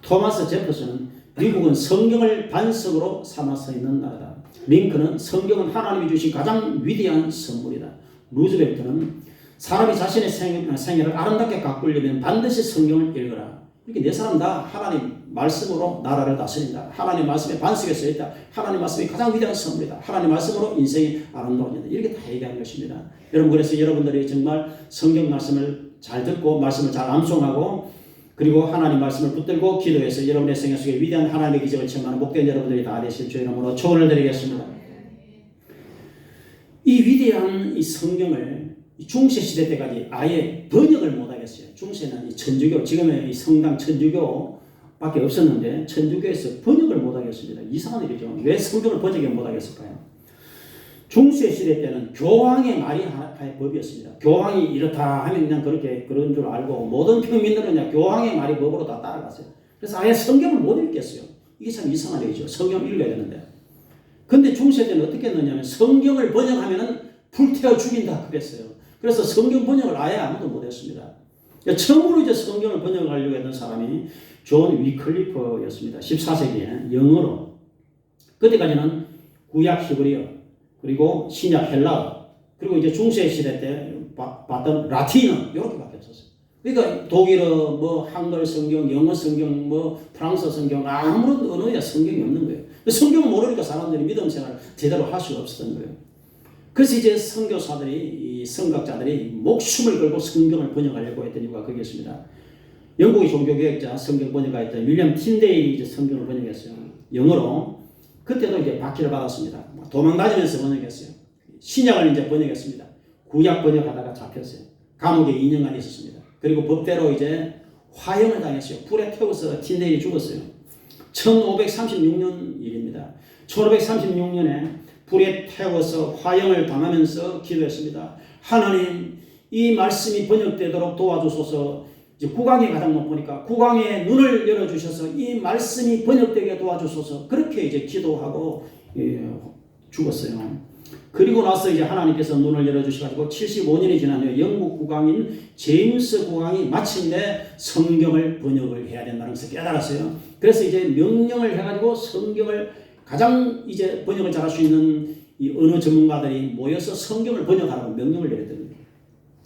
토마스 제퍼슨은 미국은 성경을 반석으로 삼아서 있는 나라다. 링컨은 성경은 하나님이 주신 가장 위대한 선물이다. 루즈벨트는 사람이 자신의 생애를 아름답게 가꾸려면 반드시 성경을 읽어라. 이렇게 4사람 다 하나님 말씀으로 나라를 다스린다. 하나님 말씀의 반석에 써있다. 하나님 말씀이 가장 위대한 선물이다. 하나님 말씀으로 인생이 아름다워진다. 이렇게 다 얘기하는 것입니다. 여러분 그래서 여러분들이 정말 성경 말씀을 잘 듣고 말씀을 잘 암송하고 그리고 하나님 말씀을 붙들고 기도해서 여러분의 생애 속에 위대한 하나님의 기적을 체험하는 복된 여러분들이 다 되실 주의 이름으로 축원을 드리겠습니다. 이 위대한 이 성경을 중세 시대 때까지 아예 번역을 못하겠어요. 중세는 이 천주교, 지금의 이 성당 천주교밖에 없었는데 천주교에서 번역을 못하겠습니다. 이상한 일이죠. 왜 성경을 번역을 못하겠을까요? 중세 시대 때는 교황의 말이 하나의 법이었습니다. 교황이 이렇다 하면 그냥 그런 줄 알고 모든 평민들은 그냥 교황의 말이 법으로 다 따라갔어요. 그래서 아예 성경을 못 읽겠어요. 이게 참 이상한 일이죠. 성경을 읽어야 되는데. 근데 중세 때는 어떻게 했느냐면 성경을 번역하면은 불태워 죽인다 그랬어요. 그래서 성경 번역을 아예 아무도 못했습니다. 처음으로 이제 성경을 번역하려고 했던 사람이 존 위클리프였습니다. 14세기에 영어로. 그때까지는 구약 히브리어 그리고 신약 헬라어 그리고 이제 중세 시대 때 봤던 라틴어 이렇게 밖에 없었어요. 그러니까 독일어, 뭐 한글 성경, 영어 성경, 뭐 프랑스 성경 아무런 언어에 성경이 없는 거예요. 성경을 모르니까 사람들이 믿음 생활을 제대로 할 수가 없었던 거예요. 그래서 이제 선교사들이, 이 선각자들이 목숨을 걸고 성경을 번역하려고 했던 이유가 거기였습니다. 영국의 종교개혁자, 성경 번역가였던 윌리엄 틴데일이 이제 성경을 번역했어요. 영어로. 그때도 이제 박해를 받았습니다. 도망 다니면서 번역했어요. 신약을 이제 번역했습니다. 구약 번역하다가 잡혔어요. 감옥에 2년간 있었습니다. 그리고 법대로 이제 화형을 당했어요. 불에 태워서 틴데일이 죽었어요. 1536년 일입니다. 1536년에 불에 태워서 화형을 당하면서 기도했습니다. 하나님, 이 말씀이 번역되도록 도와주소서. 이제 국왕이 가장 높으니까 국왕의 눈을 열어주셔서 이 말씀이 번역되게 도와주소서. 그렇게 이제 기도하고 죽었어요. 그리고 나서 이제 하나님께서 눈을 열어주셔가지고 75년이 지난 후에 영국 국왕인 제임스 국왕이 마침내 성경을 번역을 해야 된다는 것을 깨달았어요. 그래서 이제 명령을 해가지고 성경을 가장 이제 번역을 잘할 수 있는 이 언어 전문가들이 모여서 성경을 번역하라고 명령을 내렸던 거예요.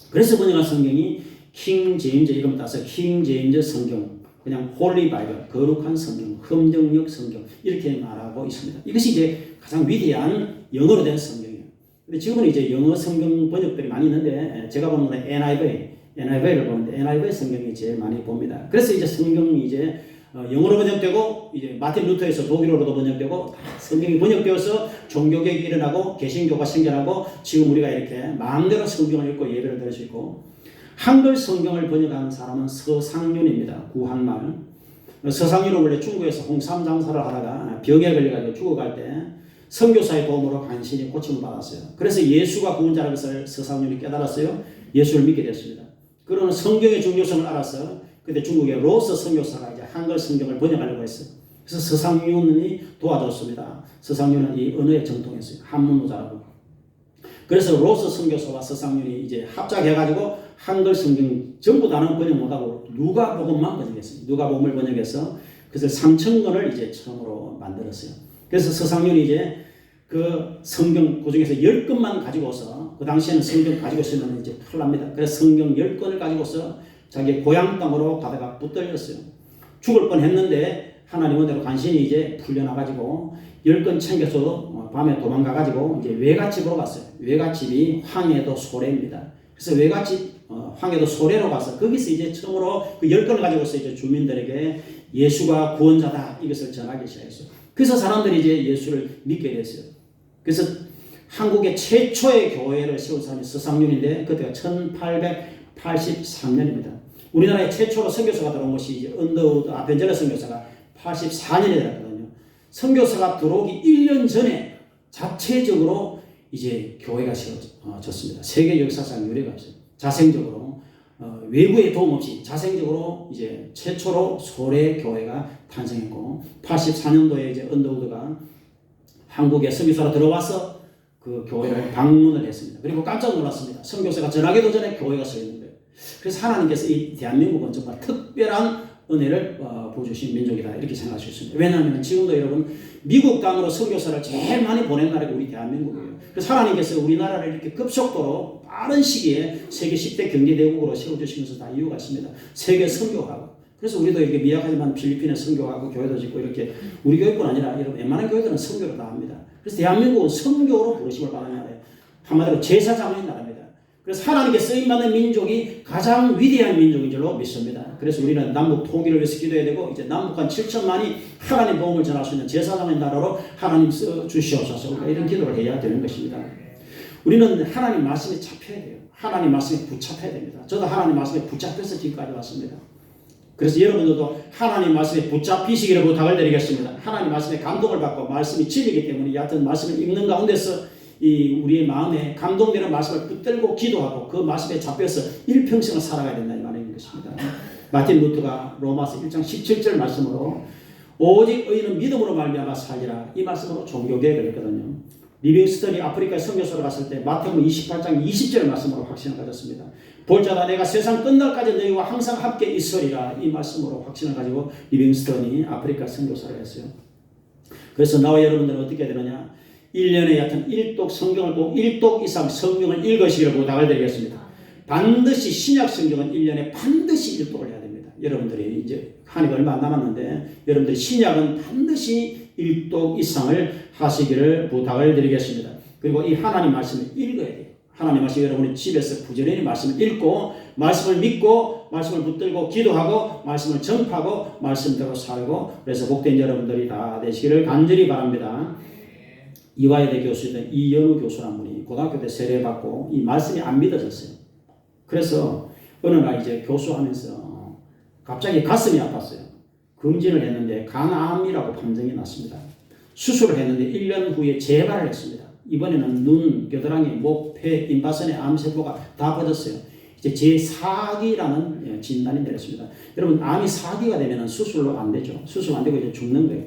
그래서 번역한 성경이 킹 제임즈 이름 따서 킹 제임즈 성경, 그냥 홀리 바이블, 거룩한 성경, 흠정역 성경 이렇게 말하고 있습니다. 이것이 이제 가장 위대한 영어로 된 성경이에요. 근데 지금은 이제 영어 성경 번역들이 많이 있는데 제가 보는 건 NIV를 보는데 NIV 성경이 제일 많이 봅니다. 그래서 이제 성경이 이제 영어로 번역되고 이제 마틴 루터에서 독일어로도 번역되고 성경이 번역되어서 종교개혁이 일어나고 개신교가 생겨나고 지금 우리가 이렇게 마음대로 성경을 읽고 예배를 드릴 수 있고 한글 성경을 번역한 사람은 서상윤입니다. 구한말. 서상윤은 원래 중국에서 홍삼 장사를 하다가 병에 걸려가지고 죽어갈 때 선교사의 도움으로 간신히 고침을 받았어요. 그래서 예수가 구원자라는 것을 서상윤이 깨달았어요. 예수를 믿게 됐습니다. 그러는 성경의 중요성을 알아서 그때 중국의 로스 선교사가 이제 한글 성경을 번역하려고 했어요. 그래서 서상윤이 도와줬습니다. 서상윤은 이 언어에 정통했어요. 한문도 잘하고. 그래서 로스 선교사와 서상윤이 이제 합작해가지고 한글 성경 전부 다는 번역 못하고 누가복음만 번역했어요. 누가복음을 번역해서 그래서 3,000권을 이제 처음으로 만들었어요. 그래서 서상윤이 이제 그 성경 그 중에서 10권만 가지고서 그 당시에는 성경 가지고 있으면 이제 큰일 납니다. 그래서 성경 10권을 가지고서 자기 고향 땅으로 가다가 붙들렸어요. 죽을 뻔했는데 하나님 은혜로 간신히 이제 풀려나가지고 10권 챙겨서 밤에 도망가가지고 이제 외갓집으로 갔어요. 외갓집이 황해도 소래입니다. 그래서 외갓집 황해도 소래로 가서 거기서 이제 처음으로 그 10권을 가지고서 이제 주민들에게 예수가 구원자다 이것을 전하기 시작했어요. 그래서 사람들이 이제 예수를 믿게 됐어요. 그래서 한국의 최초의 교회를 세운 사람이 서상윤인데 그때가 1883년입니다. 우리나라에 최초로 선교사가 들어온 것이 이제 언더우드 아벤젤러 선교사가 84년에 들어갔거든요. 선교사가 들어오기 1년 전에 자체적으로 이제 교회가 세워졌습니다. 세계 역사상 유례가 없어요. 자생적으로 외부의 도움 없이 자생적으로 이제 최초로 소래 교회가 탄생했고 84년도에 이제 언더우드가 한국에 선교사로 들어와서 그 교회를 방문을 했습니다. 그리고 깜짝 놀랐습니다. 선교사가 전하기도 전에 교회가 서 있는 거예요. 그래서 하나님께서 이 대한민국은 정말 특별한 은혜를 보여주신 민족이다 이렇게 생각할 수 있습니다. 왜냐하면 지금도 여러분 미국 땅으로 선교사를 제일 많이 보낸 나라가 우리 대한민국이에요. 그래서 하나님께서 우리나라를 이렇게 급속도로 빠른 시기에 세계 10대 경제대국으로 세워주시면서 다 이유가 있습니다. 세계 선교하고 그래서 우리도 이렇게 미약하지만 필리핀에 선교하고 교회도 짓고 이렇게 우리 교회뿐 아니라 이런 웬만한 교회들은 선교를 다 합니다. 그래서 대한민국은 선교로 부르심을 받는 나라예요. 한마디로 제사장인 나라입니다. 그래서 하나님께 쓰임받는 민족이 가장 위대한 민족인 줄로 믿습니다. 그래서 우리는 남북 통일을 위해서 기도해야 되고 이제 남북한 7천만이 하나님 복음을 전할 수 있는 제사장의 나라로 하나님 써주시옵소서 이런 기도를 해야 되는 것입니다. 우리는 하나님 말씀에 잡혀야 돼요. 하나님 말씀에 붙잡혀야 됩니다. 저도 하나님 말씀에 붙잡혀서 지금까지 왔습니다. 그래서 여러분들도 하나님 말씀에 붙잡히시기를 부탁을 드리겠습니다. 하나님 말씀에 감동을 받고 말씀이 진리이기 때문에 얕은 말씀을 읽는 가운데서 이 우리의 마음에 감동되는 말씀을 붙들고 기도하고 그 말씀에 잡혀서 일평생을 살아가야 된다는 말인 것입니다. 마틴 루터가 로마서 1장 17절 말씀으로 오직 의인은 믿음으로 말미암아 살리라 이 말씀으로 종교개혁을 했거든요. 리빙스턴이 아프리카에 선교사로 갔을 때 마태복음 28장 20절 말씀으로 확신을 가졌습니다. 볼자다 내가 세상 끝날까지 너희와 항상 함께 있으리라 이 말씀으로 확신을 가지고 리빙스턴이 아프리카 선교사를 했어요. 그래서 나와 여러분들은 어떻게 되느냐 1년에 얕은 1독 성경을 꼭 1독 이상 성경을 읽으시기를 부탁을 드리겠습니다. 반드시 신약 성경은 1년에 반드시 1독을 해야 됩니다. 여러분들이 이제 한 해가 얼마 안 남았는데 여러분들이 신약은 반드시 1독 이상을 하시기를 부탁을 드리겠습니다. 그리고 이 하나님 말씀을 읽어야 돼요. 하나님 말씀 여러분이 집에서 부지런히 말씀을 읽고 말씀을 믿고 말씀을 붙들고 기도하고 말씀을 전파하고 말씀대로 살고 그래서 복된 여러분들이 다 되시기를 간절히 바랍니다. 이화여대 교수였던 이연우 교수라는 분이 고등학교 때 세례받고 이 말씀이 안 믿어졌어요. 그래서 어느 날 이제 교수하면서 갑자기 가슴이 아팠어요. 검진을 했는데 간암이라고 판정이 났습니다. 수술을 했는데 1년 후에 재발을 했습니다. 이번에는 눈, 겨드랑이, 목, 폐, 임파선의 암세포가 다 퍼졌어요. 이제 제4기라는 진단이 내렸습니다. 여러분 암이 4기가 되면 수술로 안 되죠. 수술 안 되고 이제 죽는 거예요.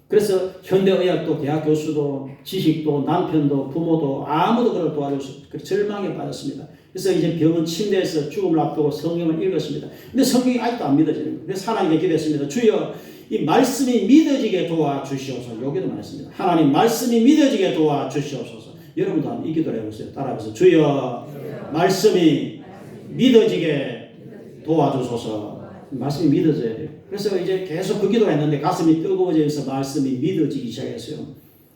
그래서 현대의학도 대학 교수도 지식도 남편도 부모도 아무도 그를 도와줄 수 없어요. 절망에 빠졌습니다. 그래서 이제 병원 침대에서 죽음을 앞두고 성경을 읽었습니다. 근데 성경이 아직도 안 믿어지는 거예요. 그래서 하나님께 기도했습니다. 주여 이 말씀이 믿어지게 도와주시옵소서. 여기도 말했습니다. 하나님 말씀이 믿어지게 도와주시옵소서. 여러분도 한번 이 기도를 해보세요. 따라해보세요. 주여 말씀이 믿어지게 도와주소서. 말씀이 믿어져야 돼요. 그래서 이제 계속 그 기도를 했는데 가슴이 뜨거워져서 말씀이 믿어지기 시작했어요.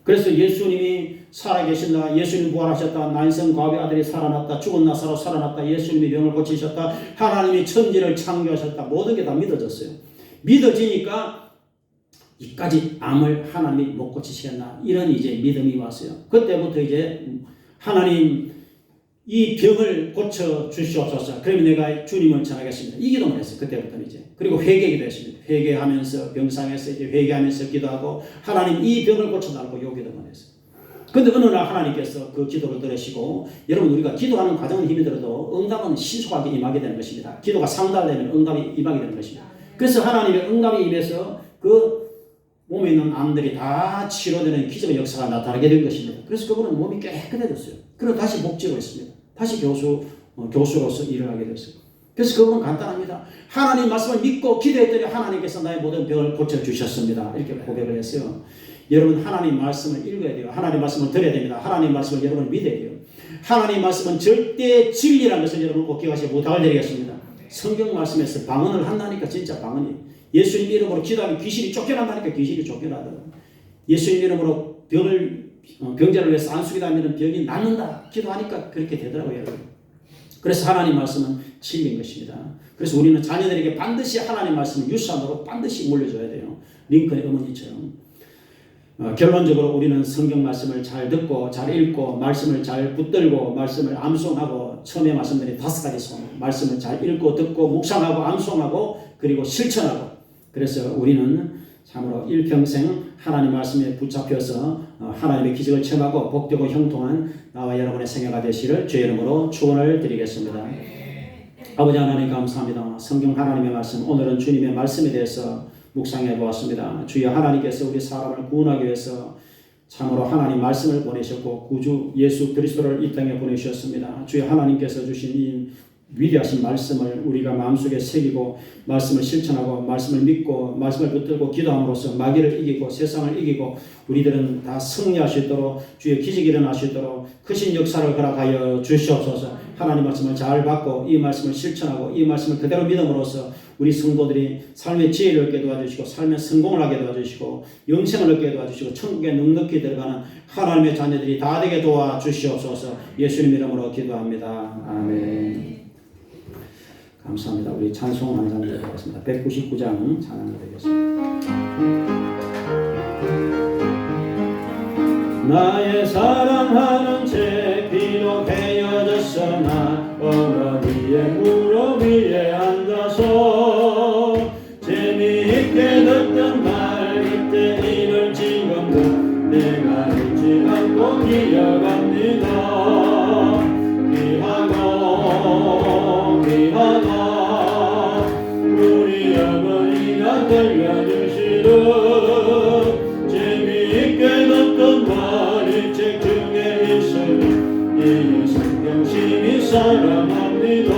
그래서 예수님이 살아계신다. 예수님 부활하셨다. 난생 과부의 아들이 살아났다. 죽은 나사로 살아났다. 예수님이 병을 고치셨다. 하나님이 천지를 창조하셨다. 모든 게 다 믿어졌어요. 믿어지니까 이까지 암을 하나님이 못 고치시겠나 이런 이제 믿음이 왔어요. 그때부터 이제 하나님 이 병을 고쳐 주시옵소서. 그러면 내가 주님을 전하겠습니다. 이 기도만 했어요. 그때부터는 이제. 그리고 회개기도 했습니다. 회개하면서 병상에서 이제 회개하면서 기도하고 하나님 이 병을 고쳐달라고 요 기도만 했어요. 근데 어느 날 하나님께서 그 기도를 들으시고 여러분 우리가 기도하는 과정은 힘이 들어도 응답은 신속하게 임하게 되는 것입니다. 기도가 상달되면 응답이 임하게 되는 것입니다. 그래서 하나님의 응답이 임해서 그 몸에 있는 암들이 다 치료되는 기적의 역사가 나타나게 된 것입니다. 그래서 그분은 몸이 깨끗해졌어요. 그리고 다시 목지로 했습니다. 다시 교수 교수로서 일을 하게 됐어요. 그래서 그건 간단합니다. 하나님 말씀을 믿고 기도했더니 하나님께서 나의 모든 병을 고쳐주셨습니다. 이렇게 고백을 했어요. 여러분 하나님 말씀을 읽어야 돼요. 하나님 말씀을 들어야 됩니다. 하나님 말씀을 여러분 믿어야 돼요. 하나님 말씀은 절대 진리라는 것을 여러분 꼭 기억하시고 부탁을 드리겠습니다. 성경 말씀에서 방언을 한다니까 진짜 방언이. 예수님 이름으로 기도하면 귀신이 쫓겨난다니까 귀신이 쫓겨나더라고요. 예수님 이름으로 병자를 위해서 안수기도 하면 병이 낫는다. 기도하니까 그렇게 되더라고요. 여러분. 그래서 하나님 말씀은 진리인 것입니다. 그래서 우리는 자녀들에게 반드시 하나님 말씀을 유산으로 반드시 물려줘야 돼요. 링컨의 어머니처럼. 결론적으로 우리는 성경 말씀을 잘 듣고 잘 읽고 말씀을 잘 붙들고 말씀을 암송하고 처음에 말씀드린 5가지 소원 말씀을 잘 읽고 듣고 묵상하고 암송하고 그리고 실천하고 그래서 우리는 참으로 일평생 하나님 말씀에 붙잡혀서 하나님의 기적을 체험하고 복되고 형통한 나와 여러분의 생애가 되시를 주의 이름으로 축원을 드리겠습니다. 아버지 하나님 감사합니다. 성경 하나님의 말씀 오늘은 주님의 말씀에 대해서 묵상해 보았습니다. 주여 하나님께서 우리 사람을 구원하기 위해서 참으로 하나님 말씀을 보내셨고 구주 예수 그리스도를 이 땅에 보내셨습니다. 주여 하나님께서 주신 이 위대하신 말씀을 우리가 마음속에 새기고 말씀을 실천하고 말씀을 믿고 말씀을 붙들고 기도함으로써 마귀를 이기고 세상을 이기고 우리들은 다 승리할 수 있도록 주의 기적이 일어날 수 있도록 크신 역사를 허락하여 주시옵소서. 하나님 말씀을 잘 받고 이 말씀을 실천하고 이 말씀을 그대로 믿음으로써 우리 성도들이 삶의 지혜를 얻게 도와주시고 삶의 성공을 하게 도와주시고 영생을 얻게 도와주시고 천국에 넉넉히 들어가는 하나님의 자녀들이 다 되게 도와주시옵소서. 예수님 이름으로 기도합니다. 아멘. 감사합니다. 우리 찬송 한 장 드리겠습니다. 199장 찬양을 드리겠습니다. 나의 사랑하는 제 비록 헤어졌으나 어머니의 무릎 위에 앉아서 재미있게 듣던 말 이때 이를 지금도 내가 잊지 않고 기억합니다. 귀하다 우리 어머니가 들려주시던 재미있게 듣던 말이 책 중에 있으니 이 성경심이 사랑합니다.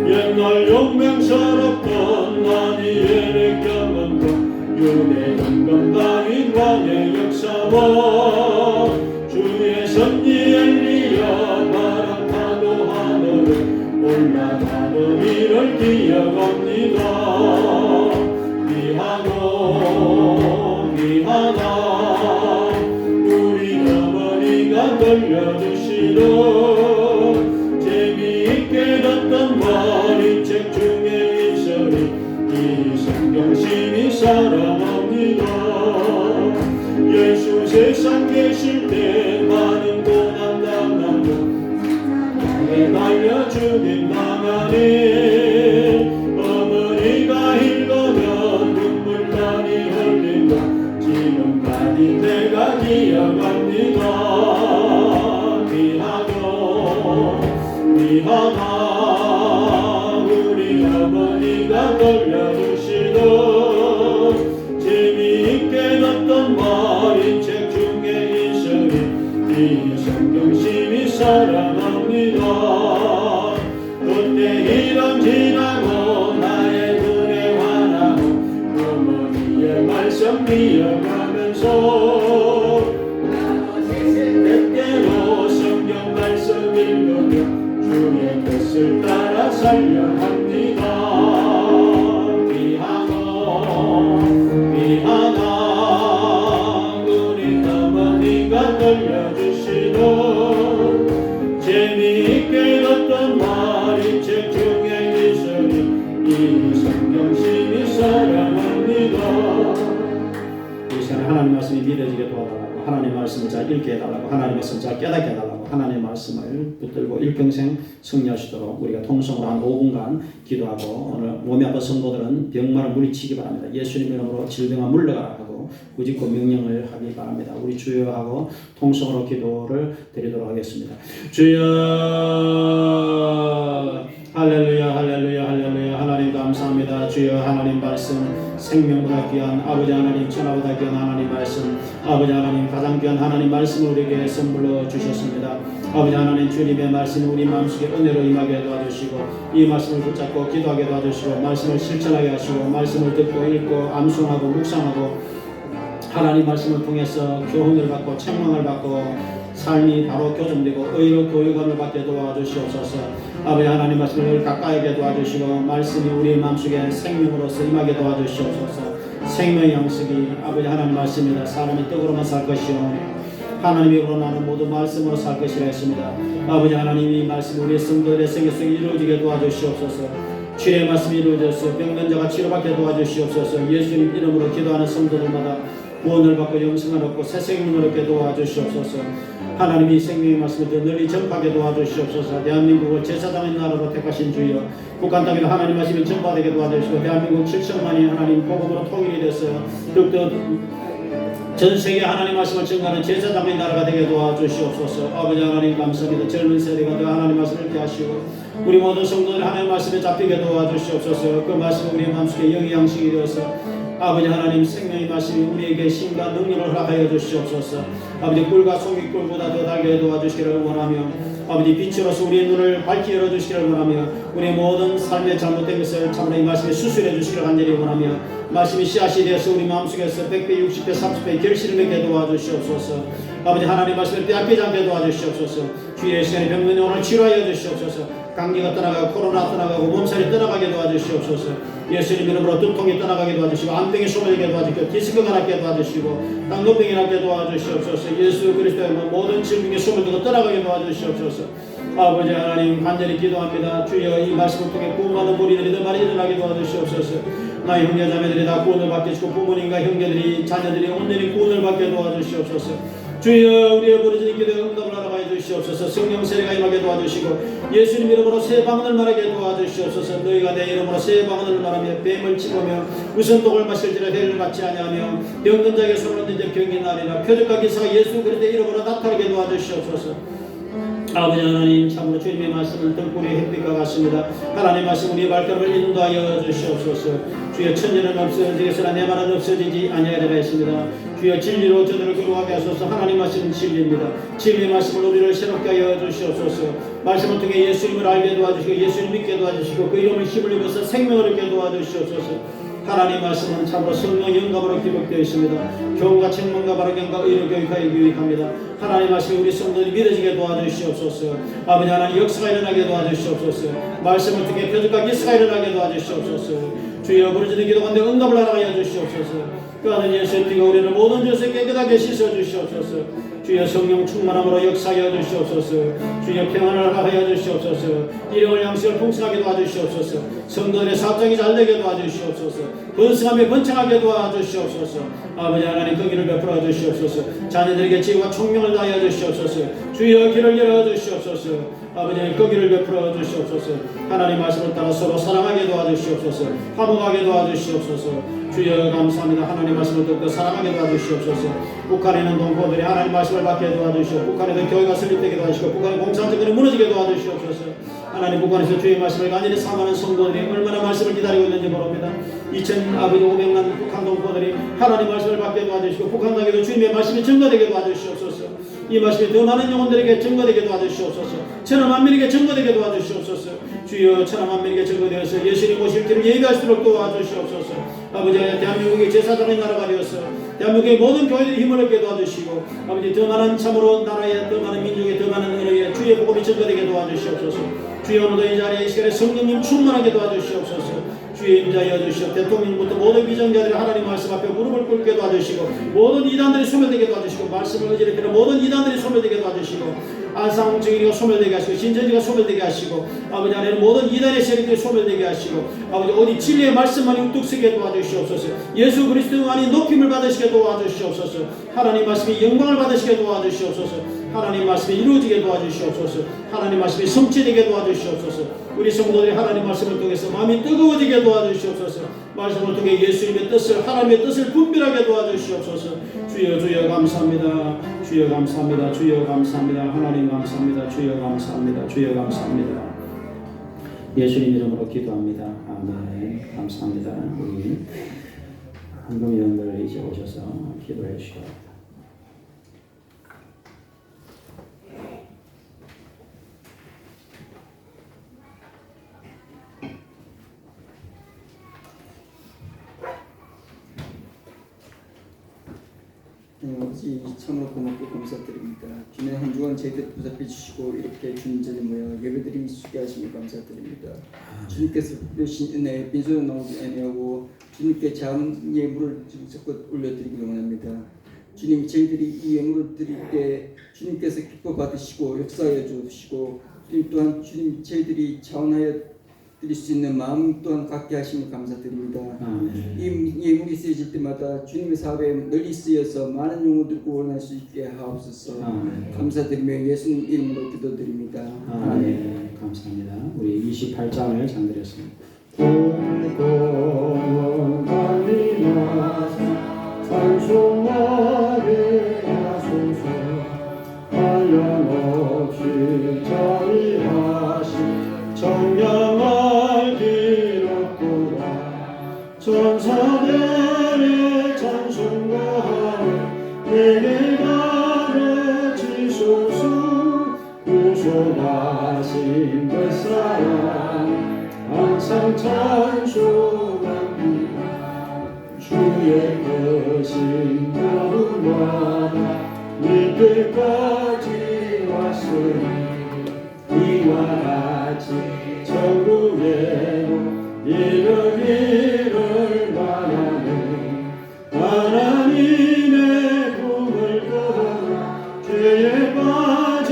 옛날 용맹스럽던 다니엘의 경험과 유대 강건다인 왕의 역사와 주의 선지 엘리야 바람파도 하늘을 올라가는 이를 기억합니다. 귀하다 우리 어머니가 들려주시던 재미있게 듣던 말이 책 중에 있으니 이 성경심이 사랑합니다. 예수 세상 계실 때 많은 고난 당하고 날려 죽임 당하니 어머니가 읽으면 눈물 많이 흘린다. 지금까지 내가 기억합니다. 귀하다 우리 어머니가 들려주시던 재미있게 듣던 말이 책 중에 있으니 이 성경심이 사랑합니다. 그때 이런 지나고 나의 눈에 환하고 어머니의 말씀 기억하면서 때때로 성경 말씀 읽으며 주의 뜻을 따라 살려 합니다. 귀하다 우리 어머니가 들려주시던 재미있게 듣던 말이 책 중에 있으니 이 성경심이 사랑합니다. 이 시간에 하나님 말씀이 믿어지게 도와달라고 하나님 말씀을 잘 읽게 해달라고 하나님 말씀을 잘 깨닫게 해달라고 하나님 말씀을 붙들고 일평생 승리하시도록 우리가 통성으로 한 5분간 기도하고 오늘 몸이 아픈 성도들은 병마를 물리치기 바랍니다. 예수님 이름으로 질병아 물러가라 하고 꾸짖고 명령을 하기 바랍니다. 우리 주여 하고 통성으로 기도를 드리도록 하겠습니다. 주여 할렐루야 할렐루야 할렐루야. 하나님 감사합니다. 주여 하나님 말씀 생명보다 귀한 아버지 하나님 천하보다 귀한 하나님 말씀 아버지 하나님 가장 귀한 하나님 말씀을 우리에게 선물로 주셨습니다. 아버지 하나님 주님의 말씀이 우리 마음속에 은혜로 임하게 도와주시고 이 말씀을 붙잡고 기도하게 도와주시고 말씀을 실천하게 하시고 말씀을 듣고 읽고 암송하고 묵상하고 하나님 말씀을 통해서 교훈을 받고 책망을 받고 삶이 바로 교정되고 의로 교육함을 받게 도와주시옵소서. 아버지 하나님 말씀을 가까이게 도와주시고 말씀이 우리 마음속에 생명으로서 임하게 도와주시옵소서. 생명의 양식이 아버지 하나님 말씀이다. 사람이 떡으로만 살 것이요 하나님이 우러나는 모든 말씀으로 살 것이라 했습니다. 아버지 하나님이 말씀 우리 성도들의 생애 속에 이루어지게 도와주시옵소서. 주의 말씀이 이루어져서 병든 자가 치료받게 도와주시옵소서. 예수님 이름으로 기도하는 성도들마다 구원을 받고 영생을 얻고 새 생명을 얻게 도와주시옵소서. 하나님이 생명의 말씀을 더 널리 전파하게 도와주시옵소서. 대한민국을 제사장의 나라로 택하신 주여 북한 땅에도 하나님 말씀이 전파되게 도와주시고 대한민국 7천만이 하나님 복음으로 통일이 됐어요. 더욱더 전 세계 하나님 말씀을 전가하는 제사장의 나라가 되게 도와주시옵소서. 아버지 하나님 감사합니다. 젊은 세대가 더 하나님 말씀을 읽게 하시고 우리 모든 성도들 하나님 말씀에 잡히게 도와주시옵소서. 그 말씀이 우리 마음속에 영양식이 되어서 아버지 하나님 생명의 말씀이 우리에게 힘과 능력을 허락하여 주시옵소서. 아버지 꿀과 송이 꿀보다 더 달게 도와주시기를 원하며 아버지 빛으로서 우리의 눈을 밝게 열어주시기를 원하며 우리의 모든 삶의 잘못된 것을 참으로 이 말씀에 수술해 주시기를 간절히 원하며 말씀이 씨앗이 되어서 우리 마음속에서 100배, 60배, 30배 결실을 맺게 도와주시옵소서. 아버지 하나님 말씀을 빼앗기지 않게 도와주시옵소서. 주의 시간에 병면에 오늘 치료하여 주시옵소서. 감기가 떠나가고 코로나 떠나가고 몸살이 떠나가게 도와주시옵소서. 예수님 이름으로 두통이 떠나가게 도와주시고 암병이 소멸되게 도와주시고 디스크가 낫게 도와주시고 당뇨병이 낫게 도와주시옵소서. 예수 그리스도의 모든 질병이 소멸되고 떠나가게 도와주시옵소서. 아버지 하나님 간절히 기도합니다. 주여 이 말씀을 통해 구원받은 무리들이 더 많이 일어나게 도와주시옵소서. 나의 형제 자매들이 다 구원을 받게 해주시고 부모님과 형제들이 자녀들이 온전히 구원을 받게 도와주시옵소서. 주여 우리의 부르짖는 기도에 응답을 알아가여 주시옵소서. 성령 세례가 임하게 도와주시고 예수님 이름으로 새 방언을 말하게 도와주시옵소서. 너희가 내 이름으로 새 방언을 말하며 뱀을 씹으며 무슨 독을 마실지라 해를 받지 아니하며 병든 자에게 손을 얹은 병이 나리라. 표적과 기사가 예수 그리스도의 이름으로 나타나게 도와주시옵소서. 아버지 하나님 참으로 주님의 말씀은 등불의 햇빛과 같습니다. 하나님 말씀 우리의 발걸음을 인도하여 주시옵소서. 주여 천년은 없어지겠으나 내 말은 없어지지 아니하리라 했습니다. 주여 진리로 저들을 거룩하게 하소서. 하나님 말씀은 진리입니다. 진리의 말씀을 우리를 새롭게 하여 주시옵소서. 말씀을 통해 예수님을 알게 도와주시고 예수님 믿게 도와주시고 그 이름을 힘을 입어서 생명을 얻게 도와주시옵소서. 하나님 말씀은 참으로 성령 영감으로 기록되어 있습니다. 교훈과 책망과 바르경과 의로 교육하여 유익합니다. 하나님 말씀이 우리 성도들이 믿어지게 도와주시옵소서. 아버지 하나님 역사가 일어나게 도와주시옵소서. 말씀을 통해 표적과 기사가 일어나게 도와주시옵소서. 주여 부르짖는 기도 가운데 응답을 하여 주시옵소서. 그 아들 예수의 피가 우리를 모든 죄에서 깨끗하게 씻어 주시옵소서. 주여 성령 충만함으로 역사하여 주시옵소서. 주여 평안을 하여 주시옵소서. 일용할 양식을 풍성하게 도와주시옵소서. 성도들의 사업장이 잘되게 도와주시옵소서. 번성하며 번창하게 도와주시옵소서. 아버지 하나님 그 길을 베풀어 주시옵소서. 자녀들에게 지혜와 총명을 다하여 주시옵소서. 주여 길을 열어 주시옵소서. 아버지 그 길을 베풀어 주시옵소서. 하나님 말씀을 따라 서로 사랑하게 도와주시옵소서. 화목하게 도와주시옵소서. 주여 감사합니다. 하나님 말씀을 듣고 사랑하게 도와주시옵소서. 북한에 있는 동포들이 하나님 말씀을 받게 도와주시고 북한에도 교회가 설립되게 도와주시고 북한의 공산정권이 무너지게 도와주시옵소서. 하나님 북한에서 주의 말씀을 간절히 사모하는 성도들이 얼마나 말씀을 기다리고 있는지 모릅니다. 2,500만 북한 동포들이 하나님 말씀을 받게 도와주시고 북한 땅에도 주님의 말씀이 증거되게 도와주시옵소서. 이 말씀이 더 많은 영혼들에게 증거되게 도와주시옵소서. 천하만민에게 증거되게 도와주시옵소서. 주여 천하만민에게 증거되어서 예수님 오실 길을 예비할 수 있도록 도와주시옵소서. 아버지 대한민국의 제사장의 나라가 되어서 대한민국의 모든 교회들이 힘을 얻게 도와주시고 아버지 더 많은 참으로 나라에 더 많은 민족에 더 많은 은혜에 주의 복음이 증거되게 도와주시옵소서. 주여 오늘도 이 자리에 이 시간에 성령님 충만하게 도와주시옵소서. 주의 임자여 주시옵. 대통령부터 모든 비전자들이 하나님 말씀 앞에 무릎을 꿇게 도와주시고 모든 이단들이 소멸되게 도와주시고 말씀을 의지하는 모든 이단들이 소멸되게 도와주시고 안상증인이가 소멸되게 하시고 신천지가 소멸되게 하시고 아버지 하나님 모든 이단의 세력들이 소멸되게 하시고 아버지 어디 진리의 말씀만이 우뚝 서게 도와주시옵소서. 예수 그리스도만이 높임을 받으시게 도와주시옵소서. 하나님 말씀이 영광을 받으시게 도와주시옵소서. 하나님 말씀이 이루어지게 도와주시옵소서. 하나님 말씀이 성취되게 도와주시옵소서. 우리 성도들이 하나님 말씀을 통해서 마음이 뜨거워지게 도와주시옵소서. 말씀을 통해 예수님의 뜻을 하나님의 뜻을 분별하게 도와주시옵소서. 주여 주여 감사합니다. 주여 감사합니다. 주여 감사합니다. 하나님 감사합니다. 주여 감사합니다. 주여 감사합니다. 예수님 이름으로 기도합니다. 아멘. 감사합니다. 우리 한국 여러분들 이제 오셔서 기도해 주시기 바랍니다. 하나님 아버지 참으로 고맙고 감사드립니다. 주님 한 주간 저희들 보살펴 주시고 이렇게 주님 전에 모여 예배드리기 쉽게 하시니 감사드립니다. 주님께서 주신 은혜 빈손으로 나오지 아니하고 주님께 작은 예물을 적극 올려드리기를 원합니다. 주님 저희들이 이 예물을 드릴 때 주님께서 기뻐 받으시고 역사하여 주시고 주님 또한 주님 저희들이 자원하여 드릴 수 있는 마음 또한 갖게 하시니 감사드립니다. 이 예물이 쓰여질 때마다 주님의 사업에 널리 쓰여서 많은 영혼들 구원할 수 있게 하옵소서. 감사드리며 예수님 이름으로 기도드립니다. 아멘. 감사합니다. 우리 28장을 장드렸습니다. 공공은 달리나서 찬송하게 하소서. 한량없이 자비하시 정량할 기록구나. 천사들의 찬송과 내게 가르치소서. 구속하신 그 사랑 항상 찬송합니다. 주의 크신 마음마다 이때까지 왔으니 이와 같이 천국에도 이르기를 바라네. 하나님의 품을 떠나 죄에 빠진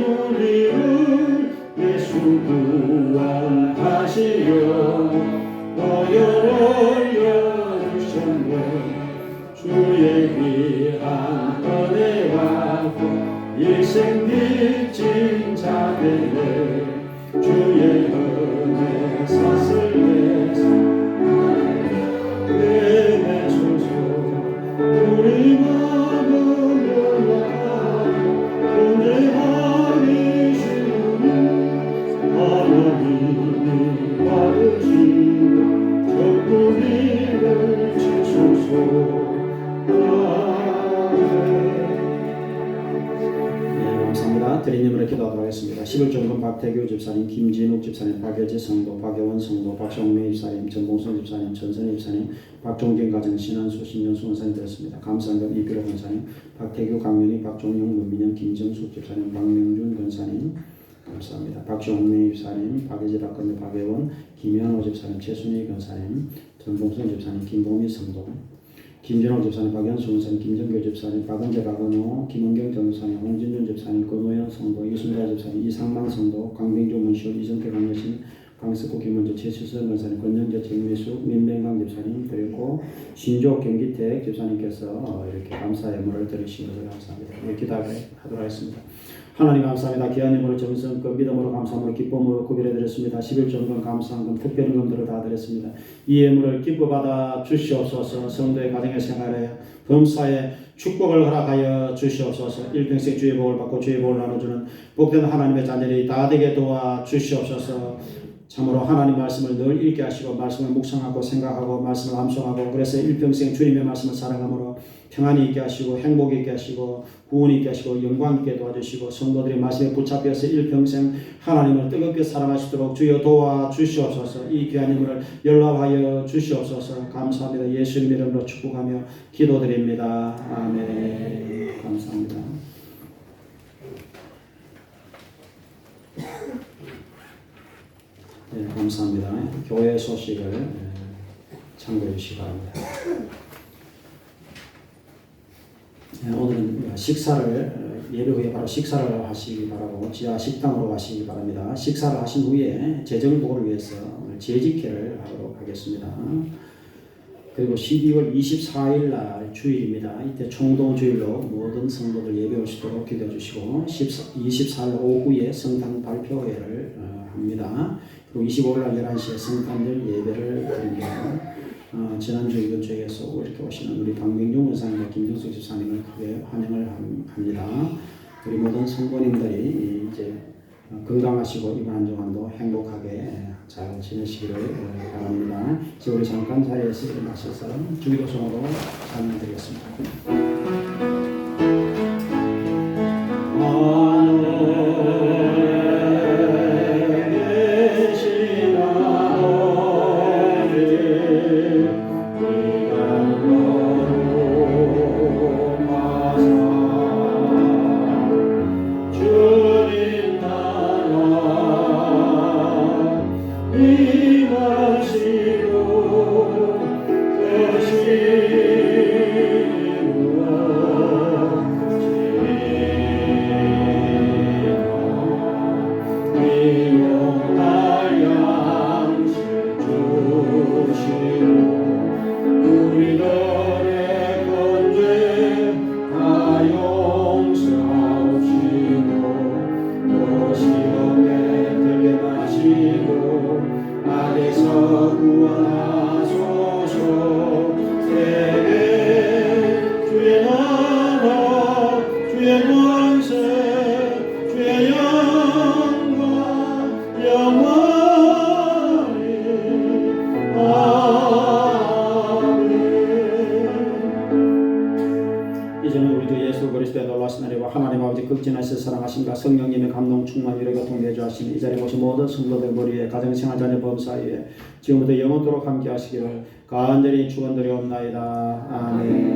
우리를 예수 구원하시려고 너를 올려주셨네. 주의 귀한 은혜와 일생 빚진 자들을 주의 은혜 사슬에서 내내소서. 우리 마음을 열어가며 존재하기 쉬우니 하나님이 받으시고 적군이를 치소서. 감사합니다. 드리님으로 기도하도록 하겠습니다. 11종금 박태규 집사님, 김진욱 집사님, 박예지 성도, 박예원 성도, 박정매 집사님, 전봉선 집사님, 전선희 집사님, 박종경 가정, 신한수, 신현수 원사님 드렸습니다. 감사합니다. 이필호 권사님, 박태규, 강민희, 박종용, 문민영, 김정숙 집사님, 박명준 권사님 감사합니다. 박종매 집사님, 박예지, 박건대, 박예원, 김현호 집사님, 최순희 권사님, 전봉선 집사님, 김봉미 성도, 김진호 집사님, 박연수 원사님, 김정교 집사님, 박은재 박은호, 김은경 전사님, 홍진준 집사님, 권호연 성도, 이순자 집사님, 이상만 성도, 강병주 문시호, 이성태 강여신, 강석구 김원주, 최수선 권사님, 권영재 정미수, 민병강 집사님, 그리고 신조 경기택 집사님께서 이렇게 감사 예물을 드리신 것을 감사합니다. 기도하도록 하겠습니다. 하나님 감사합니다. 귀한 예물을 정성껏 믿음으로 감사함으로 기쁨으로 구별해드렸습니다. 11종금 감사한금 특별금들을 다 드렸습니다. 이 예물을 기뻐받아 주시옵소서. 성도의 가정의 생활에 범사에 축복을 허락하여 주시옵소서. 일평생 주의 복을 받고 주의 복을 나눠주는 복된 하나님의 자녀들이 다 되게 도와 주시옵소서. 참으로 하나님 말씀을 늘 읽게 하시고 말씀을 묵상하고 생각하고 말씀을 암송하고 그래서 일평생 주님의 말씀을 사랑함으로 평안이 있게 하시고 행복이 있게 하시고 구원이 있게 하시고 영광 있게 도와주시고 성도들이 말씀에 붙잡혀서 일평생 하나님을 뜨겁게 사랑하시도록 주여 도와주시옵소서. 이 귀한 힘을 연락하여 주시옵소서. 감사합니다. 예수님 이름으로 축복하며 기도드립니다. 아멘. 감사합니다. 네, 감사합니다. 교회 소식을 참고해 주시기 바랍니다. 네, 오늘은 식사를 예배 후에 바로 식사를 하시기 바라고 지하 식당으로 가시기 바랍니다. 식사를 하신 후에 재정복을 위해서 오늘 재직회를 하도록 하겠습니다. 그리고 12월 24일 날 주일입니다. 이때 총동 주일로 모든 성도들 예배 오시도록 기도해 주시고 24일 오후에 성탄 발표회를 합니다. 그리고 25일 날 11시에 성탄절 예배를 드립니다. 지난주 이번 주에서 이렇게 오시는 우리 박명중 원사님과 김정숙 집사님을 크게 환영을 합니다. 우리 모든 성도님들이 이제 건강하시고 이번 한 주간도 행복하게 잘 지내시기를 바랍니다. 이제 우리 잠깐 자리에서 일어나셔서 주기도성으로 찬양드리겠습니다. 일용할 양식 주시고 우리들의 건죄 다 용서하시고 또 시험에 들게 마시고 악에서 구원하소서. 세계 주의 나라 주의 권세 주의 영광 영원히 아멘. 이제는 우리도 예수 그리스도의 놀라신 은혜와 하나님 아버지 극진하신 사랑하심과 성령님의 감동 충만 위로가 동대주 하시니 이 자리에 오신 모든 성도들 머리에 가정생활 자녀 범사위에 지금부터 영원토록 함께 하시기를 간절히 축원드리옵나이다. 아멘.